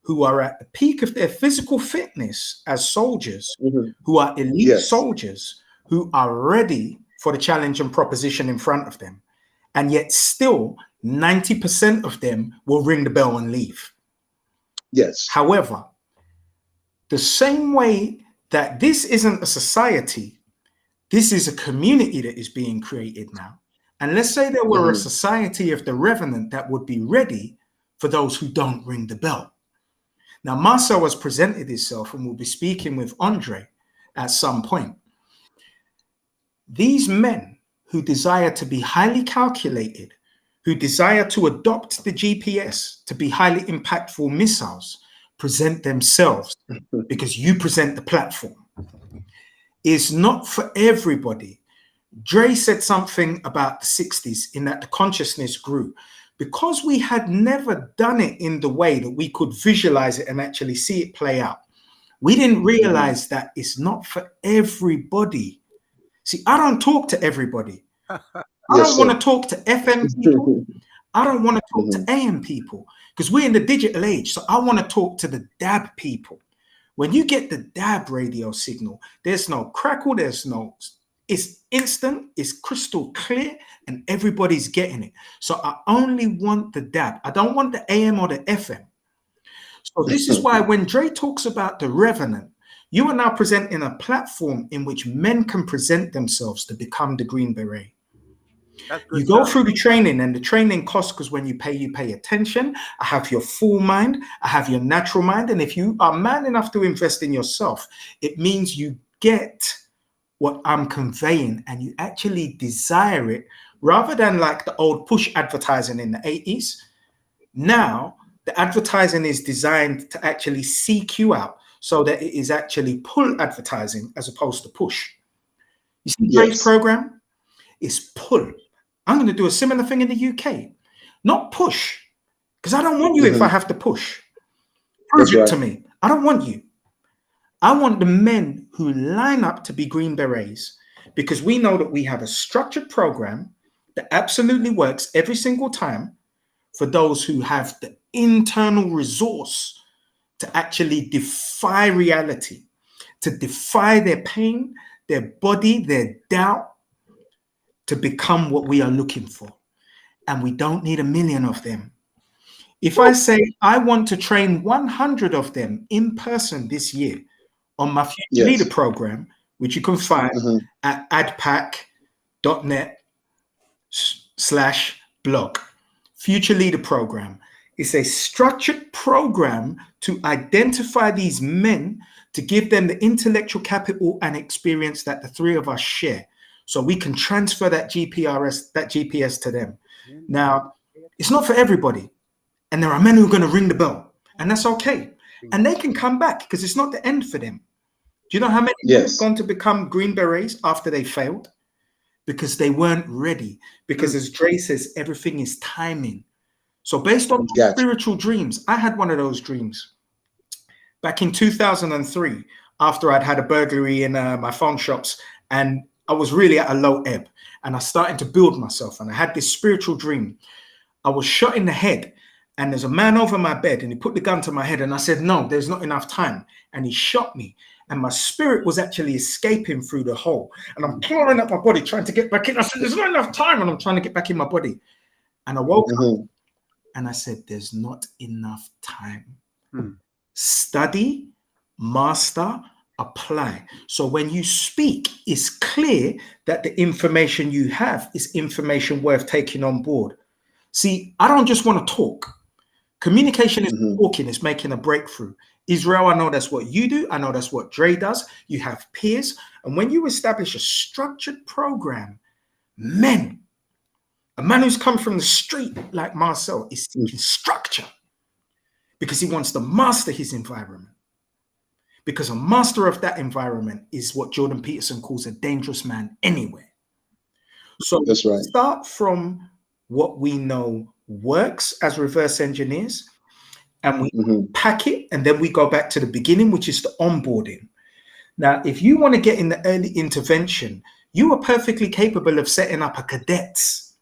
who are at the peak of their physical fitness as soldiers, who are elite soldiers, who are ready for the challenge and proposition in front of them. And yet still 90% of them will ring the bell and leave. Yes. However, the same way that this isn't a society, this is a community that is being created now. And let's say there were a society of the revenant that would be ready for those who don't ring the bell. Now, Marcel has presented himself and will be speaking with Andre at some point. These men who desire to be highly calculated, who desire to adopt the GPS to be highly impactful missiles, present themselves because you present the platform. It's not for everybody. Dre said something about the 60s in that the consciousness grew. Because we had never done it in the way that we could visualize it and actually see it play out, we didn't realize that it's not for everybody. See, I don't talk to everybody. I don't want to talk to FM people. I don't want to talk to AM people, because we're in the digital age. So I want to talk to the DAB people. When you get the DAB radio signal, there's no crackle, it's instant, it's crystal clear, and everybody's getting it. So I only want the DAB. I don't want the AM or the FM. So this is why when Dre talks about the revenant, you are now presenting a platform in which men can present themselves to become the Green Beret. You go through the training, and the training costs, because when you pay attention. I have your full mind, I have your natural mind. And if you are man enough to invest in yourself, it means you get what I'm conveying and you actually desire it, rather than like the old push advertising in the 80s. Now, the advertising is designed to actually seek you out, so that it is actually pull advertising as opposed to push. You see, Drake's program is pull. I'm going to do a similar thing in the UK, not push, because I don't want you if I have to push. Prove it to me. I don't want you. I want the men who line up to be Green Berets, because we know that we have a structured program that absolutely works every single time for those who have the internal resource to actually defy reality, to defy their pain, their body, their doubt, to become what we are looking for. And we don't need 1 million of them. If I say I want to train 100 of them in person this year on my Future Leader program, which you can find at adpack.net/blog. Future Leader program is a structured program to identify these men, to give them the intellectual capital and experience that the three of us share, so we can transfer that GPS to them. Now, it's not for everybody. And there are men who are going to ring the bell, and that's okay. And they can come back, because it's not the end for them. Do you know how many have gone to become Green Berets after they failed? Because they weren't ready. Because as Dre says, everything is timing. So based on spiritual dreams, I had one of those dreams back in 2003, after I'd had a burglary in my phone shops, and I was really at a low ebb, and I started to build myself, and I had this spiritual dream. I was shot in the head, and there's a man over my bed, and he put the gun to my head, and I said, no, there's not enough time. And he shot me, and my spirit was actually escaping through the hole. And I'm clawing up my body, trying to get back in. I said, there's not enough time, and I'm trying to get back in my body. And I woke up, and I said, there's not enough time. Study, master, apply. So when you speak, it's clear that the information you have is information worth taking on board. See, I don't just want to talk. Communication is talking, it's making a breakthrough. Israel, I know that's what you do. I know that's what Dre does. You have peers. And when you establish a structured program, a man who's come from the street like Marcel is seeking structure because he wants to master his environment. Because a master of that environment is what Jordan Peterson calls a dangerous man anywhere. So that's right. Start from what we know works as reverse engineers, and we pack it, and then we go back to the beginning, which is the onboarding. Now, if you want to get in the early intervention, you are perfectly capable of setting up a cadets.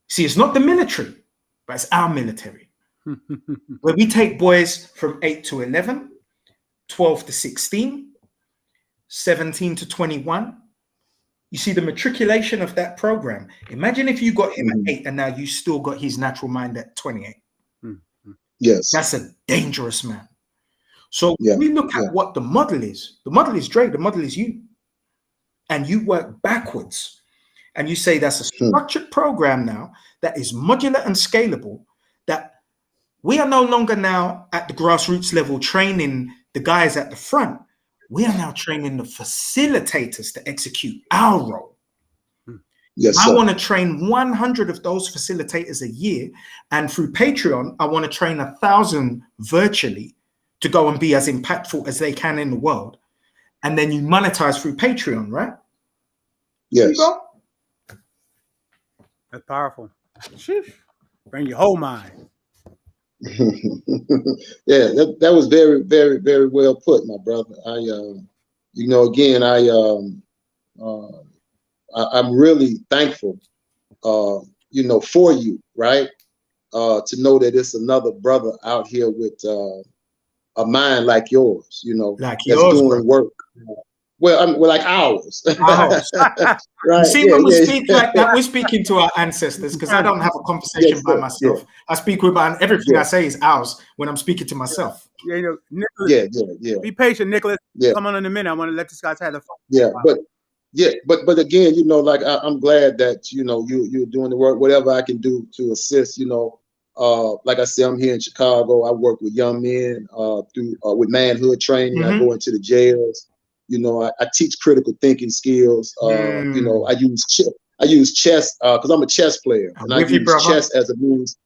See, it's not the military, but it's our military. Where we take boys from 8 to 11, 12 to 16, 17 to 21. You see the matriculation of that program. Imagine if you got him at 8 and now you still got his natural mind at 28. Yes. That's a dangerous man. So we look at what the model is. The model is Dre, the model is you. And you work backwards. And you say that's a structured program now that is modular and scalable, that we are no longer now at the grassroots level training the guys at the front. We are now training the facilitators to execute our role. Yes, I want to train 100 of those facilitators a year. And through Patreon, I want to train 1,000 virtually to go and be as impactful as they can in the world. And then you monetize through Patreon, right? Yes. That's powerful. Sheesh. Bring your whole mind. Yeah, that was very, very, very well put, my brother. Again, I'm really thankful, for you, right? To know that it's another brother out here with a mind like yours, that's doing work. Well, like ours. Right? You see, when we speak like that, we're speaking to our ancestors, because I don't have a conversation by myself. I speak with everything I say is ours when I'm speaking to myself. Nicholas, be patient, Nicholas. Come on in a minute. I want to let this guy have the phone. But again, I'm glad that you're doing the work. Whatever I can do to assist, like I said, I'm here in Chicago. I work with young men with manhood training. I go into the jails. I teach critical thinking skills. I use chess because I'm a chess player, and I use chess as a means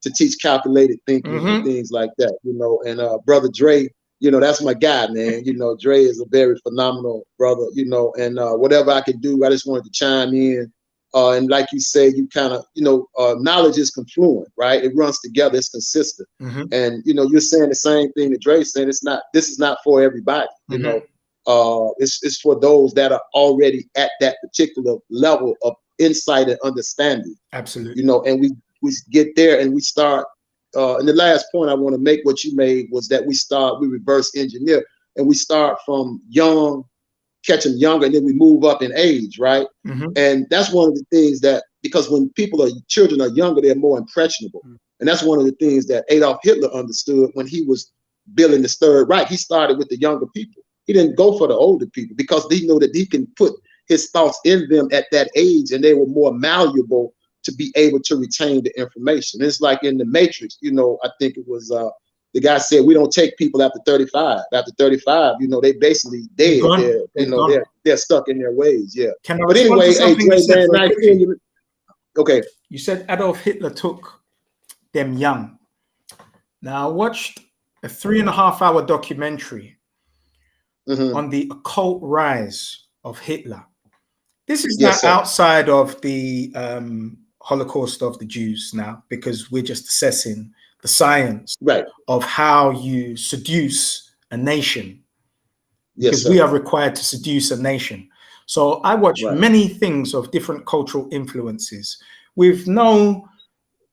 to teach calculated thinking and things like that. And brother Dre, that's my guy, man. Dre is a very phenomenal brother. And whatever I can do, I just wanted to chime in. And like you say, you kind of, knowledge is confluent, right? It runs together. It's consistent. And you're saying the same thing that Dre's saying. This is not for everybody. It's for those that are already at that particular level of insight and understanding. Absolutely. And we get there and we start. And the last point I want to make, what you made, was that we reverse engineer, and we start from young, catch them younger, and then we move up in age, right? And that's one of the things that, because when children are younger, they're more impressionable. And that's one of the things that Adolf Hitler understood when he was building the Third Reich. He started with the younger people. He didn't go for the older people, because he knew that he can put his thoughts in them at that age, and they were more malleable to be able to retain the information. It's like in the Matrix, I think it was the guy said, we don't take people after 35. After 35, they basically dead. They're stuck in their ways. Yeah. But anyway, okay. You said Adolf Hitler took them young. Now, I watched a 3.5-hour documentary on the occult rise of Hitler. This is not outside of the Holocaust of the Jews now, because we're just assessing the science of how you seduce a nation. Because we are required to seduce a nation. So I watched many things of different cultural influences with no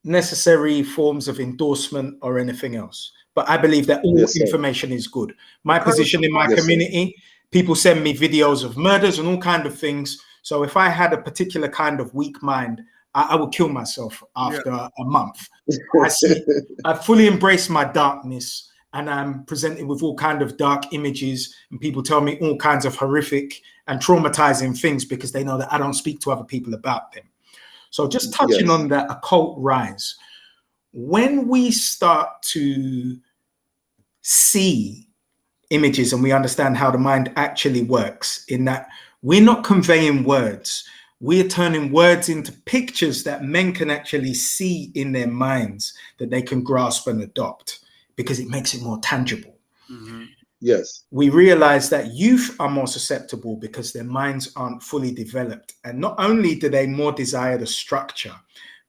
necessary forms of endorsement or anything else. But I believe that all information is good. My position in my community, people send me videos of murders and all kind of things. So if I had a particular kind of weak mind, I would kill myself after a month. I fully embrace my darkness, and I'm presented with all kind of dark images, and people tell me all kinds of horrific and traumatizing things because they know that I don't speak to other people about them. So just touching on that occult rise, when we start to see images and we understand how the mind actually works, in that we're not conveying words, we're turning words into pictures that men can actually see in their minds, that they can grasp and adopt, because it makes it more tangible. Mm-hmm. Yes. We realize that youth are more susceptible because their minds aren't fully developed. And not only do they more desire the structure,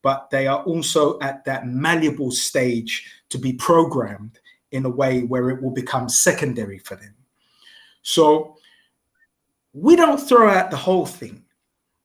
but they are also at that malleable stage to be programmed in a way where it will become secondary for them. So we don't throw out the whole thing.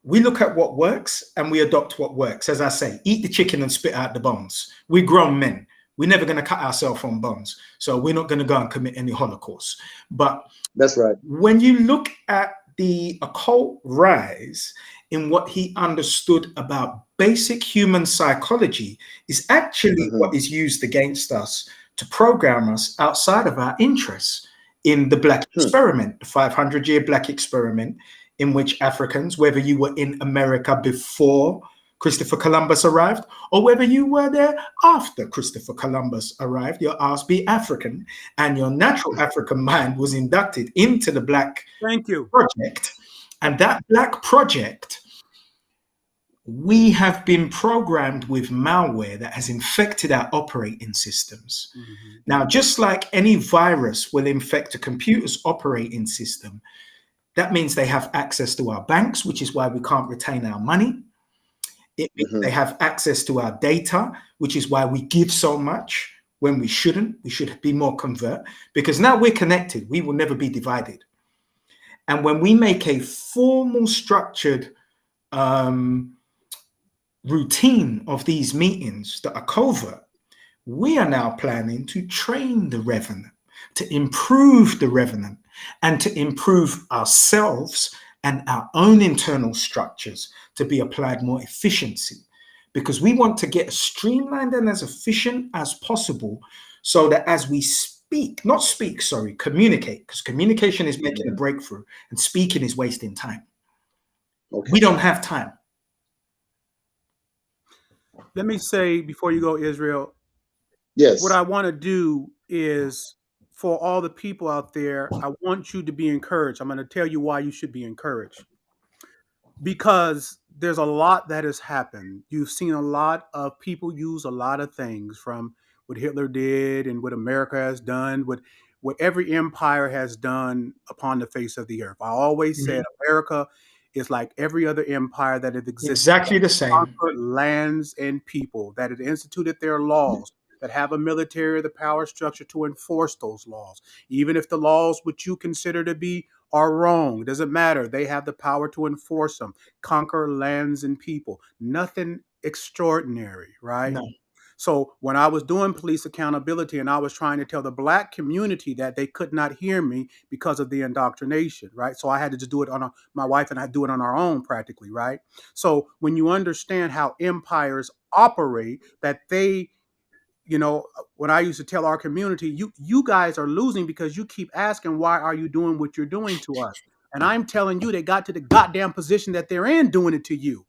We look at what works and we adopt what works. As I say, eat the chicken and spit out the bones. We're grown men. We're never going to cut ourselves on bones. So we're not going to go and commit any Holocaust. But that's right. When you look at the occult rise in what he understood about basic human psychology, is actually what is used against us to program us outside of our interests in the Black experiment, the 500-year Black experiment, in which Africans, whether you were in America before Christopher Columbus arrived, or whether you were there after Christopher Columbus arrived, your ass be African, and your natural African mind was inducted into the Black project. And that Black project, we have been programmed with malware that has infected our operating systems. Mm-hmm. Now, just like any virus will infect a computer's operating system, that means they have access to our banks, which is why we can't retain our money. It means they have access to our data, which is why we give so much when we shouldn't. We should be more covert, because now we're connected. We will never be divided. And when we make a formal, structured routine of these meetings that are covert, we are now planning to train the revenant, to improve the revenant, and to improve ourselves and our own internal structures to be applied more efficiency, because we want to get as streamlined and as efficient as possible, so that as we communicate, because communication is making a breakthrough and speaking is wasting time. We don't have time. Let me say before you go, Israel, what I want to do is, for all the people out there, I want you to be encouraged. I'm going to tell you why you should be encouraged. Because there's a lot that has happened. You've seen a lot of people use a lot of things, from what Hitler did and what America has done, what every empire has done upon the face of the earth. I always said America is like every other empire that has existed. Exactly the same. Conquered lands and people, that have instituted their laws, that have a military, the power structure to enforce those laws. Even if the laws which you consider to be are wrong, it doesn't matter. They have the power to enforce them, conquer lands and people. Nothing extraordinary, right? No. So when I was doing police accountability and I was trying to tell the Black community that they could not hear me because of the indoctrination, right? So I had to just do it on my wife and I do it on our own practically, right? So when you understand how empires operate, that they, when I used to tell our community, you guys are losing because you keep asking, why are you doing what you're doing to us? And I'm telling you, they got to the goddamn position that they're in doing it to you.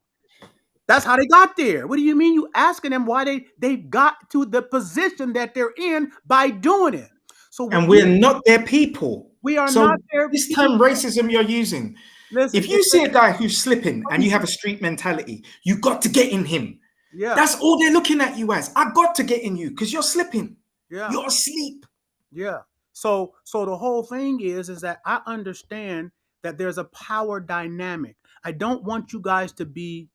That's how they got there. What do you mean you asking them why they got to the position that they're in by doing it? So, and we're not their people. We are not their this term racism you're using. Listen, if you see a guy who's slipping and you have a street mentality, you got to get in him. Yeah. That's all they're looking at you as. I got to get in you because you're slipping. Yeah. You're asleep. Yeah. So the whole thing is that I understand that there's a power dynamic. I don't want you guys to be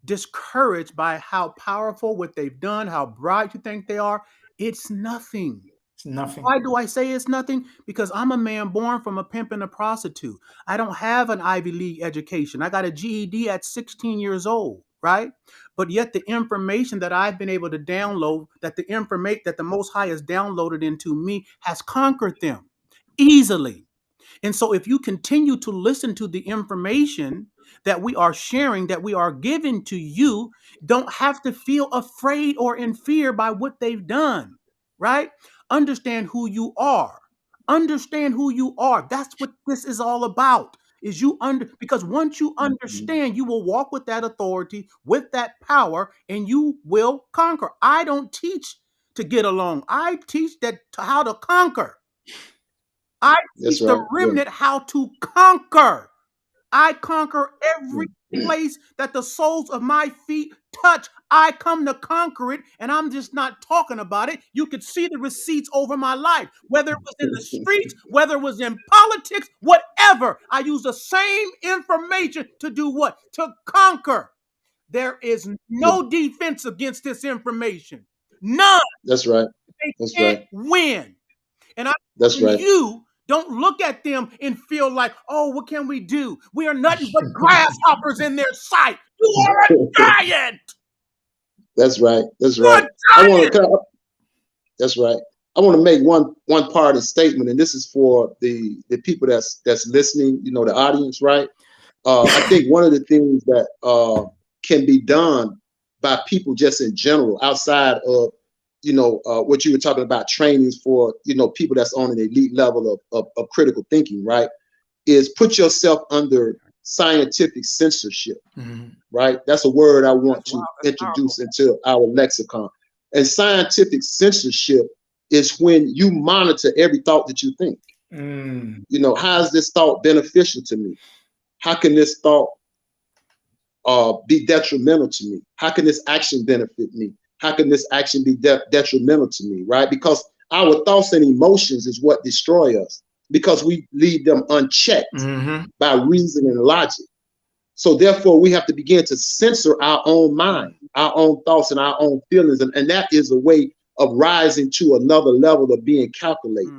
discouraged by how powerful what they've done, how bright you think they are. It's nothing. It's nothing. Why do I say it's nothing? Because I'm a man born from a pimp and a prostitute. I don't have an Ivy League education. I got a GED at 16 years old, right? But yet the information that I've been able to download, that the Most High has downloaded into me, has conquered them easily. And so if you continue to listen to the information that we are sharing, that we are giving to you, don't have to feel afraid or in fear by what they've done, right? Understand who you are. Understand who you are. That's what this is all about. Because once you understand, you will walk with that authority, with that power, and you will conquer. I don't teach to get along. I teach how to conquer. I That's teach the right. remnant how to conquer. I conquer every place that the soles of my feet touch. I come to conquer it, and I'm just not talking about it. You could see the receipts over my life, whether it was in the streets, whether it was in politics, whatever. I use the same information to do what? To conquer. There is no defense against this information. None. That's right. They That's can't right. win. And That's right. you don't look at them and feel like, oh, what can we do? We are nothing but grasshoppers in their sight. You are a giant. That's right. That's You're right. a I want giant. to. That's right. I want to make one part of the statement, and this is for the people that's listening. You know, the audience, right? I think one of the things that can be done by people just in general, outside of what you were talking about, trainings for people that's on an elite level of critical thinking, right? Is put yourself under scientific censorship, right? That's a word I want to introduce into our lexicon. And scientific censorship is when you monitor every thought that you think. How is this thought beneficial to me? How can this thought be detrimental to me? How can this action benefit me? How can this action be detrimental to me, right? Because our thoughts and emotions is what destroy us, because we leave them unchecked by reason and logic. So therefore, we have to begin to censor our own mind, our own thoughts and our own feelings. And that is a way of rising to another level of being calculated.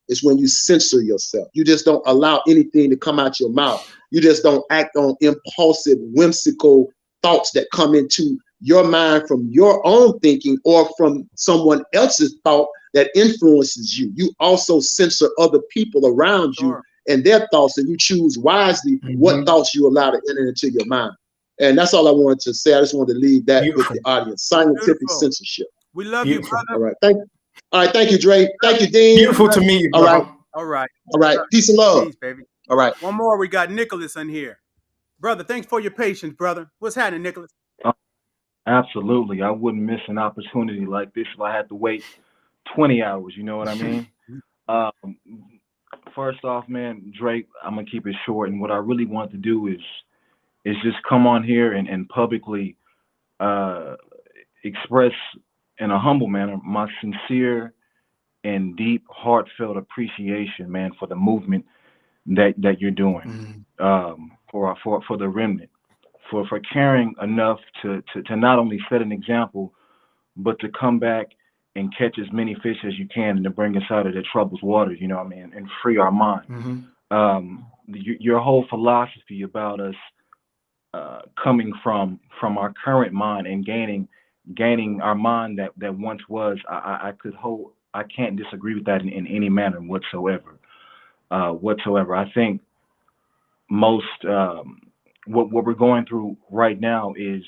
It's when you censor yourself. You just don't allow anything to come out your mouth. You just don't act on impulsive, whimsical thoughts that come into your mind from your own thinking or from someone else's thought that influences you. You also censor other people around you and their thoughts, and you choose wisely what thoughts you allow to enter into your mind. And that's all I wanted to say. I just wanted to leave that with the audience. Scientific censorship. We love you, brother. All right. Thank you, Dre. Thank you, Dean. Beautiful to meet you, brother. All right. All right. Peace and love. Peace, baby. All right. One more. We got Nicholas in here. Brother, thanks for your patience, brother. What's happening, Nicholas? Absolutely. I wouldn't miss an opportunity like this if I had to wait 20 hours. You know what I mean? First off, man, Drake, I'm going to keep it short. And what I really want to do is just come on here and publicly express in a humble manner my sincere and deep, heartfelt appreciation, man, for the movement that you're doing, for the remnant, for caring enough to not only set an example, but to come back and catch as many fish as you can and to bring us out of the troubled waters, you know what I mean, and free our mind. Your whole philosophy about us coming from our current mind and gaining our mind that once was, I can't disagree with that in any manner whatsoever. I think most what we're going through right now is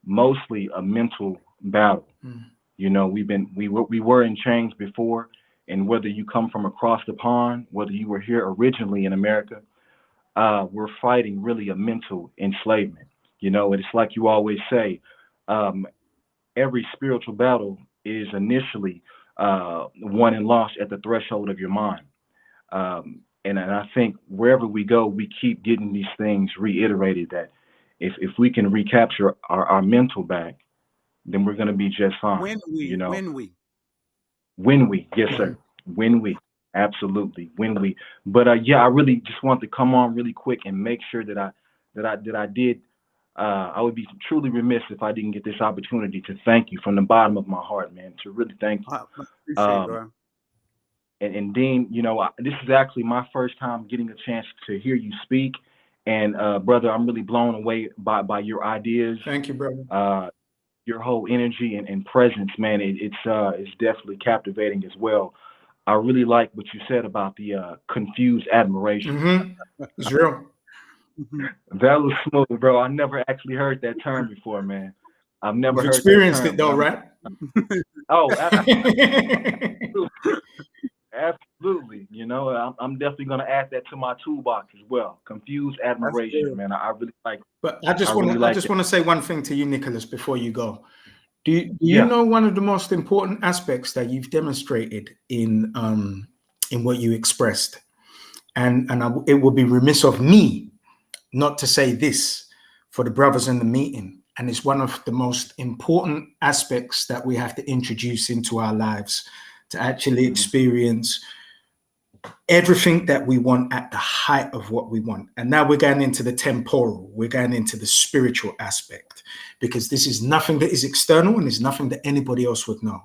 mostly a mental battle. You know, we were in chains before, and whether you come from across the pond, whether you were here originally in America, we're fighting really a mental enslavement. You know, it's like you always say, every spiritual battle is initially won and lost at the threshold of your mind. And I think wherever we go, we keep getting these things reiterated that if we can recapture our mental back, then we're going to be just fine. When we, yes, sir. When we, absolutely. When we, but I really just want to come on really quick and make sure that I did. I would be truly remiss if I didn't get this opportunity to thank you from the bottom of my heart, man, to really thank you. And Dean, you know, this is actually my first time getting a chance to hear you speak And brother, I'm really blown away by your ideas. Thank you, brother. Your whole energy and presence, man. It's definitely captivating as well. I really like what you said about the confused admiration. It's real. That was smooth, bro. I never actually heard that term before, man. I've never You've heard that experienced term, it but though, right? oh, absolutely. Absolutely. You know, I'm definitely going to add that to my toolbox as well. Confused admiration, man. I really like it. But I just want to say one thing to you, Nicholas, before you go. Do you know one of the most important aspects that you've demonstrated in what you expressed? And it would be remiss of me not to say this for the brothers in the meeting. And it's one of the most important aspects that we have to introduce into our lives to actually experience everything that we want at the height of what we want. And now we're going into the temporal, we're going into the spiritual aspect, because this is nothing that is external and it's nothing that anybody else would know.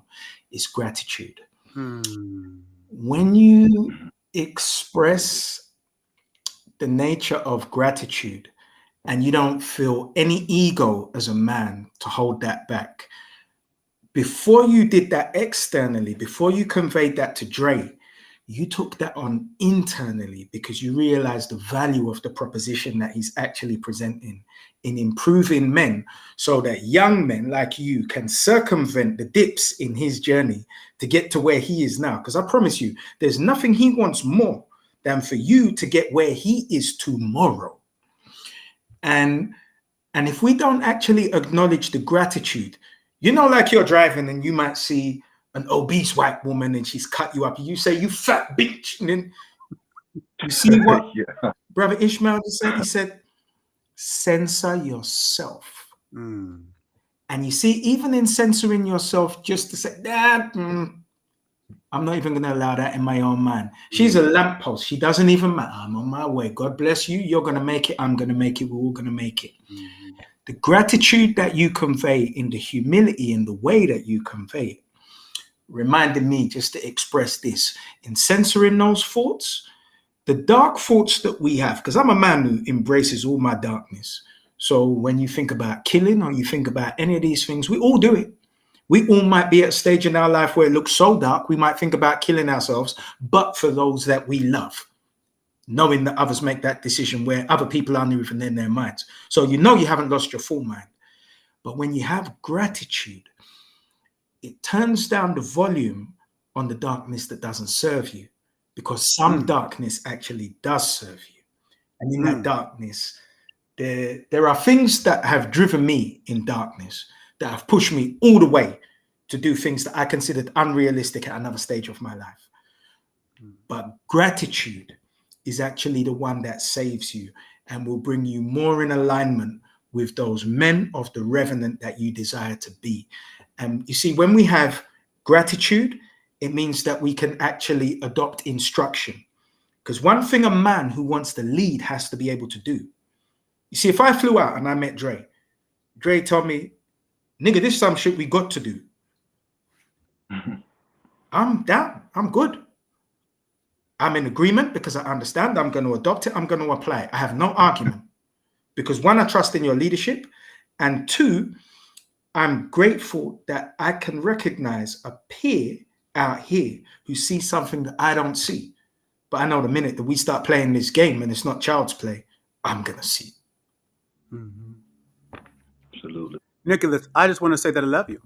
It's gratitude. When you express the nature of gratitude and you don't feel any ego as a man to hold that back, before you did that externally, before you conveyed that to Dre, you took that on internally because you realized the value of the proposition that he's actually presenting in improving men so that young men like you can circumvent the dips in his journey to get to where he is now. Because I promise you, there's nothing he wants more than for you to get where he is tomorrow. And if we don't actually acknowledge the gratitude, you know, like you're driving and you might see an obese white woman and she's cut you up. You say, "You fat bitch." And then you see what Brother Ishmael just said? He said, censor yourself. And you see, even in censoring yourself, just to say, I'm not even going to allow that in my own mind. She's a lamppost. She doesn't even matter. I'm on my way. God bless you. You're going to make it. I'm going to make it. We're all going to make it. The gratitude that you convey in the humility in the way that you convey it reminded me just to express this in censoring those thoughts, the dark thoughts that we have, because I'm a man who embraces all my darkness. So when you think about killing or you think about any of these things, we all do it. We all might be at a stage in our life where it looks so dark, we might think about killing ourselves, but for those that we love, knowing that others make that decision where other people aren't even in their minds. So you know you haven't lost your full mind. But when you have gratitude, it turns down the volume on the darkness that doesn't serve you, because some darkness actually does serve you. And in that darkness, there are things that have driven me in darkness that have pushed me all the way to do things that I considered unrealistic at another stage of my life. But gratitude is actually the one that saves you and will bring you more in alignment with those men of the revenant that you desire to be. And you see, when we have gratitude, it means that we can actually adopt instruction. Because one thing a man who wants to lead has to be able to do. You see, if I flew out and I met Dre told me, "Nigga, this is some shit we got to do." I'm down. I'm good. I'm in agreement because I understand. I'm going to adopt it. I'm going to apply it. I have no argument. Because one, I trust in your leadership. And two, I'm grateful that I can recognize a peer out here who sees something that I don't see. But I know the minute that we start playing this game and it's not child's play, I'm going to see it. Absolutely. Nicholas, I just want to say that I love you.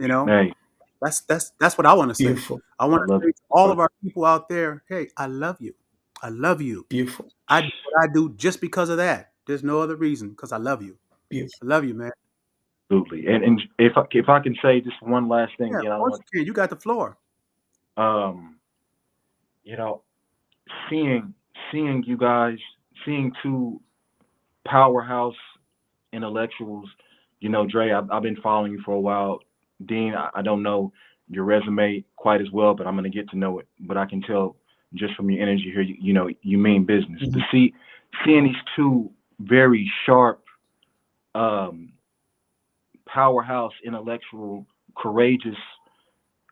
You know, hey, that's what I want to say. Beautiful. I want to say to all of our people out there, hey, I love you. I love you. Beautiful. I do what I do just because of that. There's no other reason, because I love you. Beautiful. I love you, man. Absolutely. And if I can say just one last thing, Yeah, of course you can. You got the floor. You know, seeing you guys, seeing two powerhouse intellectuals, you know, Dre, I've been following you for a while. Dean, I don't know your resume quite as well, but I'm going to get to know it. But I can tell just from your energy here, you know, you mean business. To seeing these two very sharp, powerhouse, intellectual, courageous,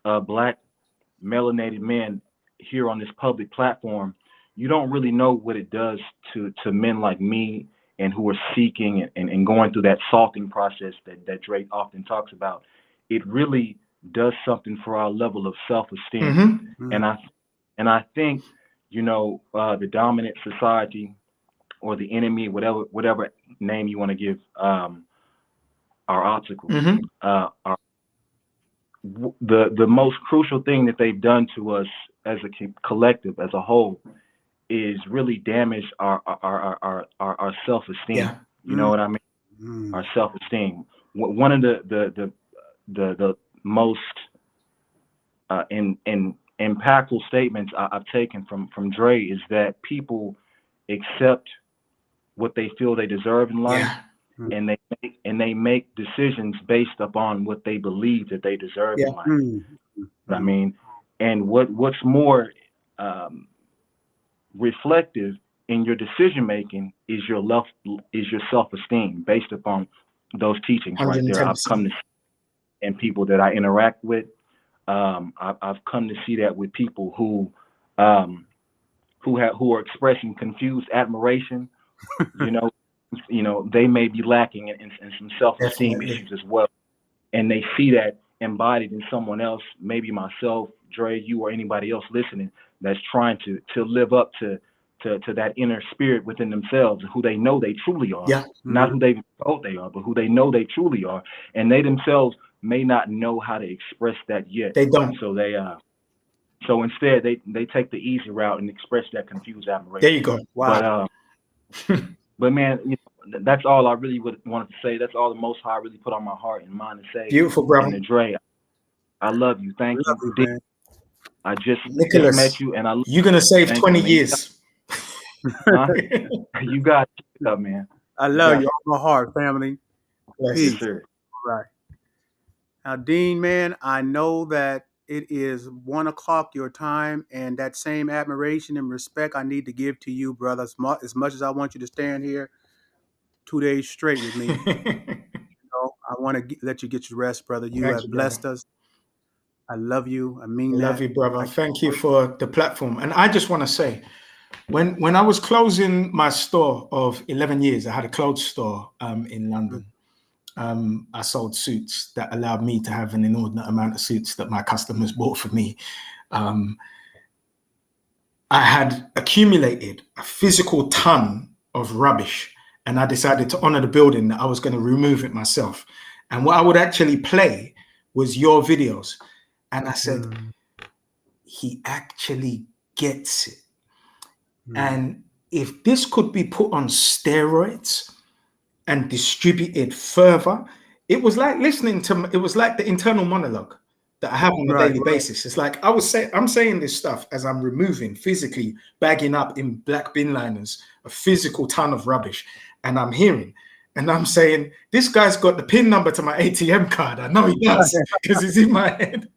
Black melanated men here on this public platform, you don't really know what it does to men like me and who are seeking and going through that salting process that Drake often talks about. It really does something for our level of self-esteem. And I think, you know, the dominant society or the enemy, whatever name you want to give our obstacles, the most crucial thing that they've done to us as a collective, as a whole, is really damage our self-esteem. Yeah. You know what I mean? Our self-esteem. One of the most impactful statements I've taken from Dre is that people accept what they feel they deserve in life, and they make decisions based upon what they believe that they deserve in life. I mean, and what's more reflective in your decision making is your self-esteem based upon those teachings right there. 110%. I've come to see, and people that I interact with, I've come to see that with people who are expressing confused admiration. You know, they may be lacking in some self-esteem issues as well, and they see that embodied in someone else, maybe myself, Dre, you, or anybody else listening that's trying to live up to that inner spirit within themselves, who they know they truly are, not who they've told they are, but who they know they truly are, and they themselves may not know how to express that yet. They don't. So so instead they take the easy route and express that confused admiration. There you go. Wow. But man, you know, that's all I really wanted to say. That's all the Most High really put on my heart and mind to say. Beautiful, brother. And Dre, I love you. Thank you. Man. I just Nicholas, met you, and you're gonna save 20 years. You got it up, man. I love you all my heart, family. Yes. Peace. Right. Now, Dean, man, I know that it is 1 o'clock your time, and that same admiration and respect I need to give to you, brother. As much as I want you to stand here 2 days straight with me, I want to let you get your rest, brother. You have blessed us. I love you. I mean that. Love you, brother. Thank you for the platform. And I just want to say, when I was closing my store of 11 years, I had a clothes store in London. I sold suits that allowed me to have an inordinate amount of suits that my customers bought for me. I had accumulated a physical ton of rubbish, and I decided to honor the building that I was going to remove it myself. And what I would actually play was your videos. And I said, he actually gets it. And if this could be put on steroids and distributed further, it was like it was like the internal monologue that I have on a daily basis. It's like I'm saying this stuff as I'm removing, physically bagging up in black bin liners a physical ton of rubbish, and I'm hearing, and I'm saying, this guy's got the PIN number to my ATM card. I know he does because it's in my head.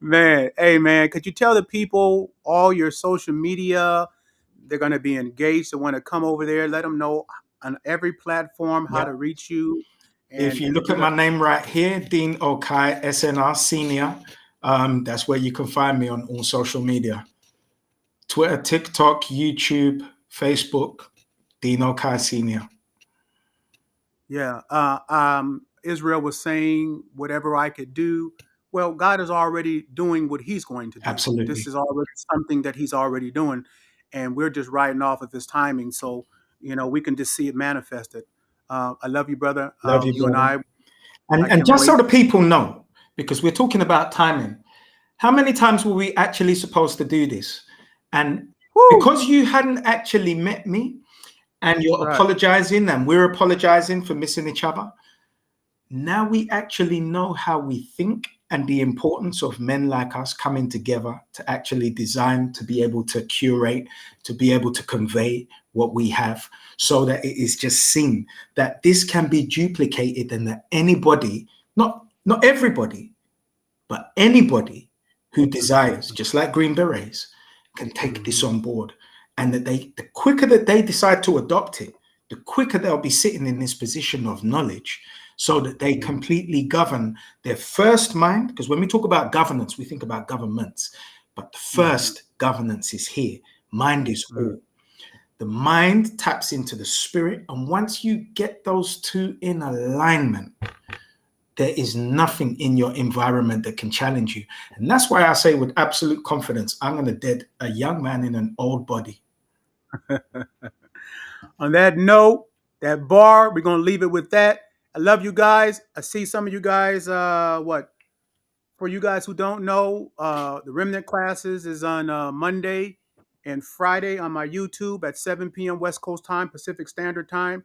Man, hey man, could you tell the people all your social media? They're going to be engaged. They want to come over there. Let them know on every platform how to reach you. And if you look at my name right here, Dean Okai, SNR Senior, that's where you can find me on all social media. Twitter, TikTok, YouTube, Facebook, Dean Okai Senior. Yeah. Israel was saying whatever I could do. Well, God is already doing what he's going to do. Absolutely. This is already something that he's already doing. And we're just riding off of his timing. So, we can just see it manifested. I love you, brother. Love you, brother. And I and just so the people know, because we're talking about timing, how many times were we actually supposed to do this? And because you hadn't actually met me and you're apologizing and we're apologizing for missing each other, now we actually know how we think and the importance of men like us coming together to actually design, to be able to curate, to be able to convey what we have, so that it is just seen that this can be duplicated, and that anybody, not everybody, but anybody who desires, just like Green Berets, can take this on board. And that the quicker that they decide to adopt it, the quicker they'll be sitting in this position of knowledge, so that they completely govern their first mind. Because when we talk about governance, we think about governments. but the first governance is here. Mind is all. The mind taps into the spirit, and once you get those two in alignment, there is nothing in your environment that can challenge you. And that's why I say with absolute confidence, I'm going to dead a young man in an old body. On that note, that bar, we're going to leave it with that. I love you guys. I see some of you guys, for you guys who don't know, the Remnant classes is on Monday and Friday on my YouTube at 7 p.m. West Coast time, Pacific Standard Time.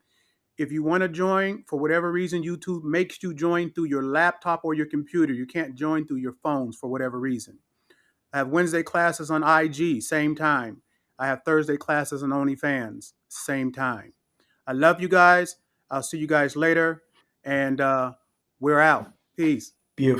If you want to join, for whatever reason, YouTube makes you join through your laptop or your computer. You can't join through your phones for whatever reason. I have Wednesday classes on IG, same time. I have Thursday classes on OnlyFans, same time. I love you guys. I'll see you guys later. And we're out. Peace. Beautiful.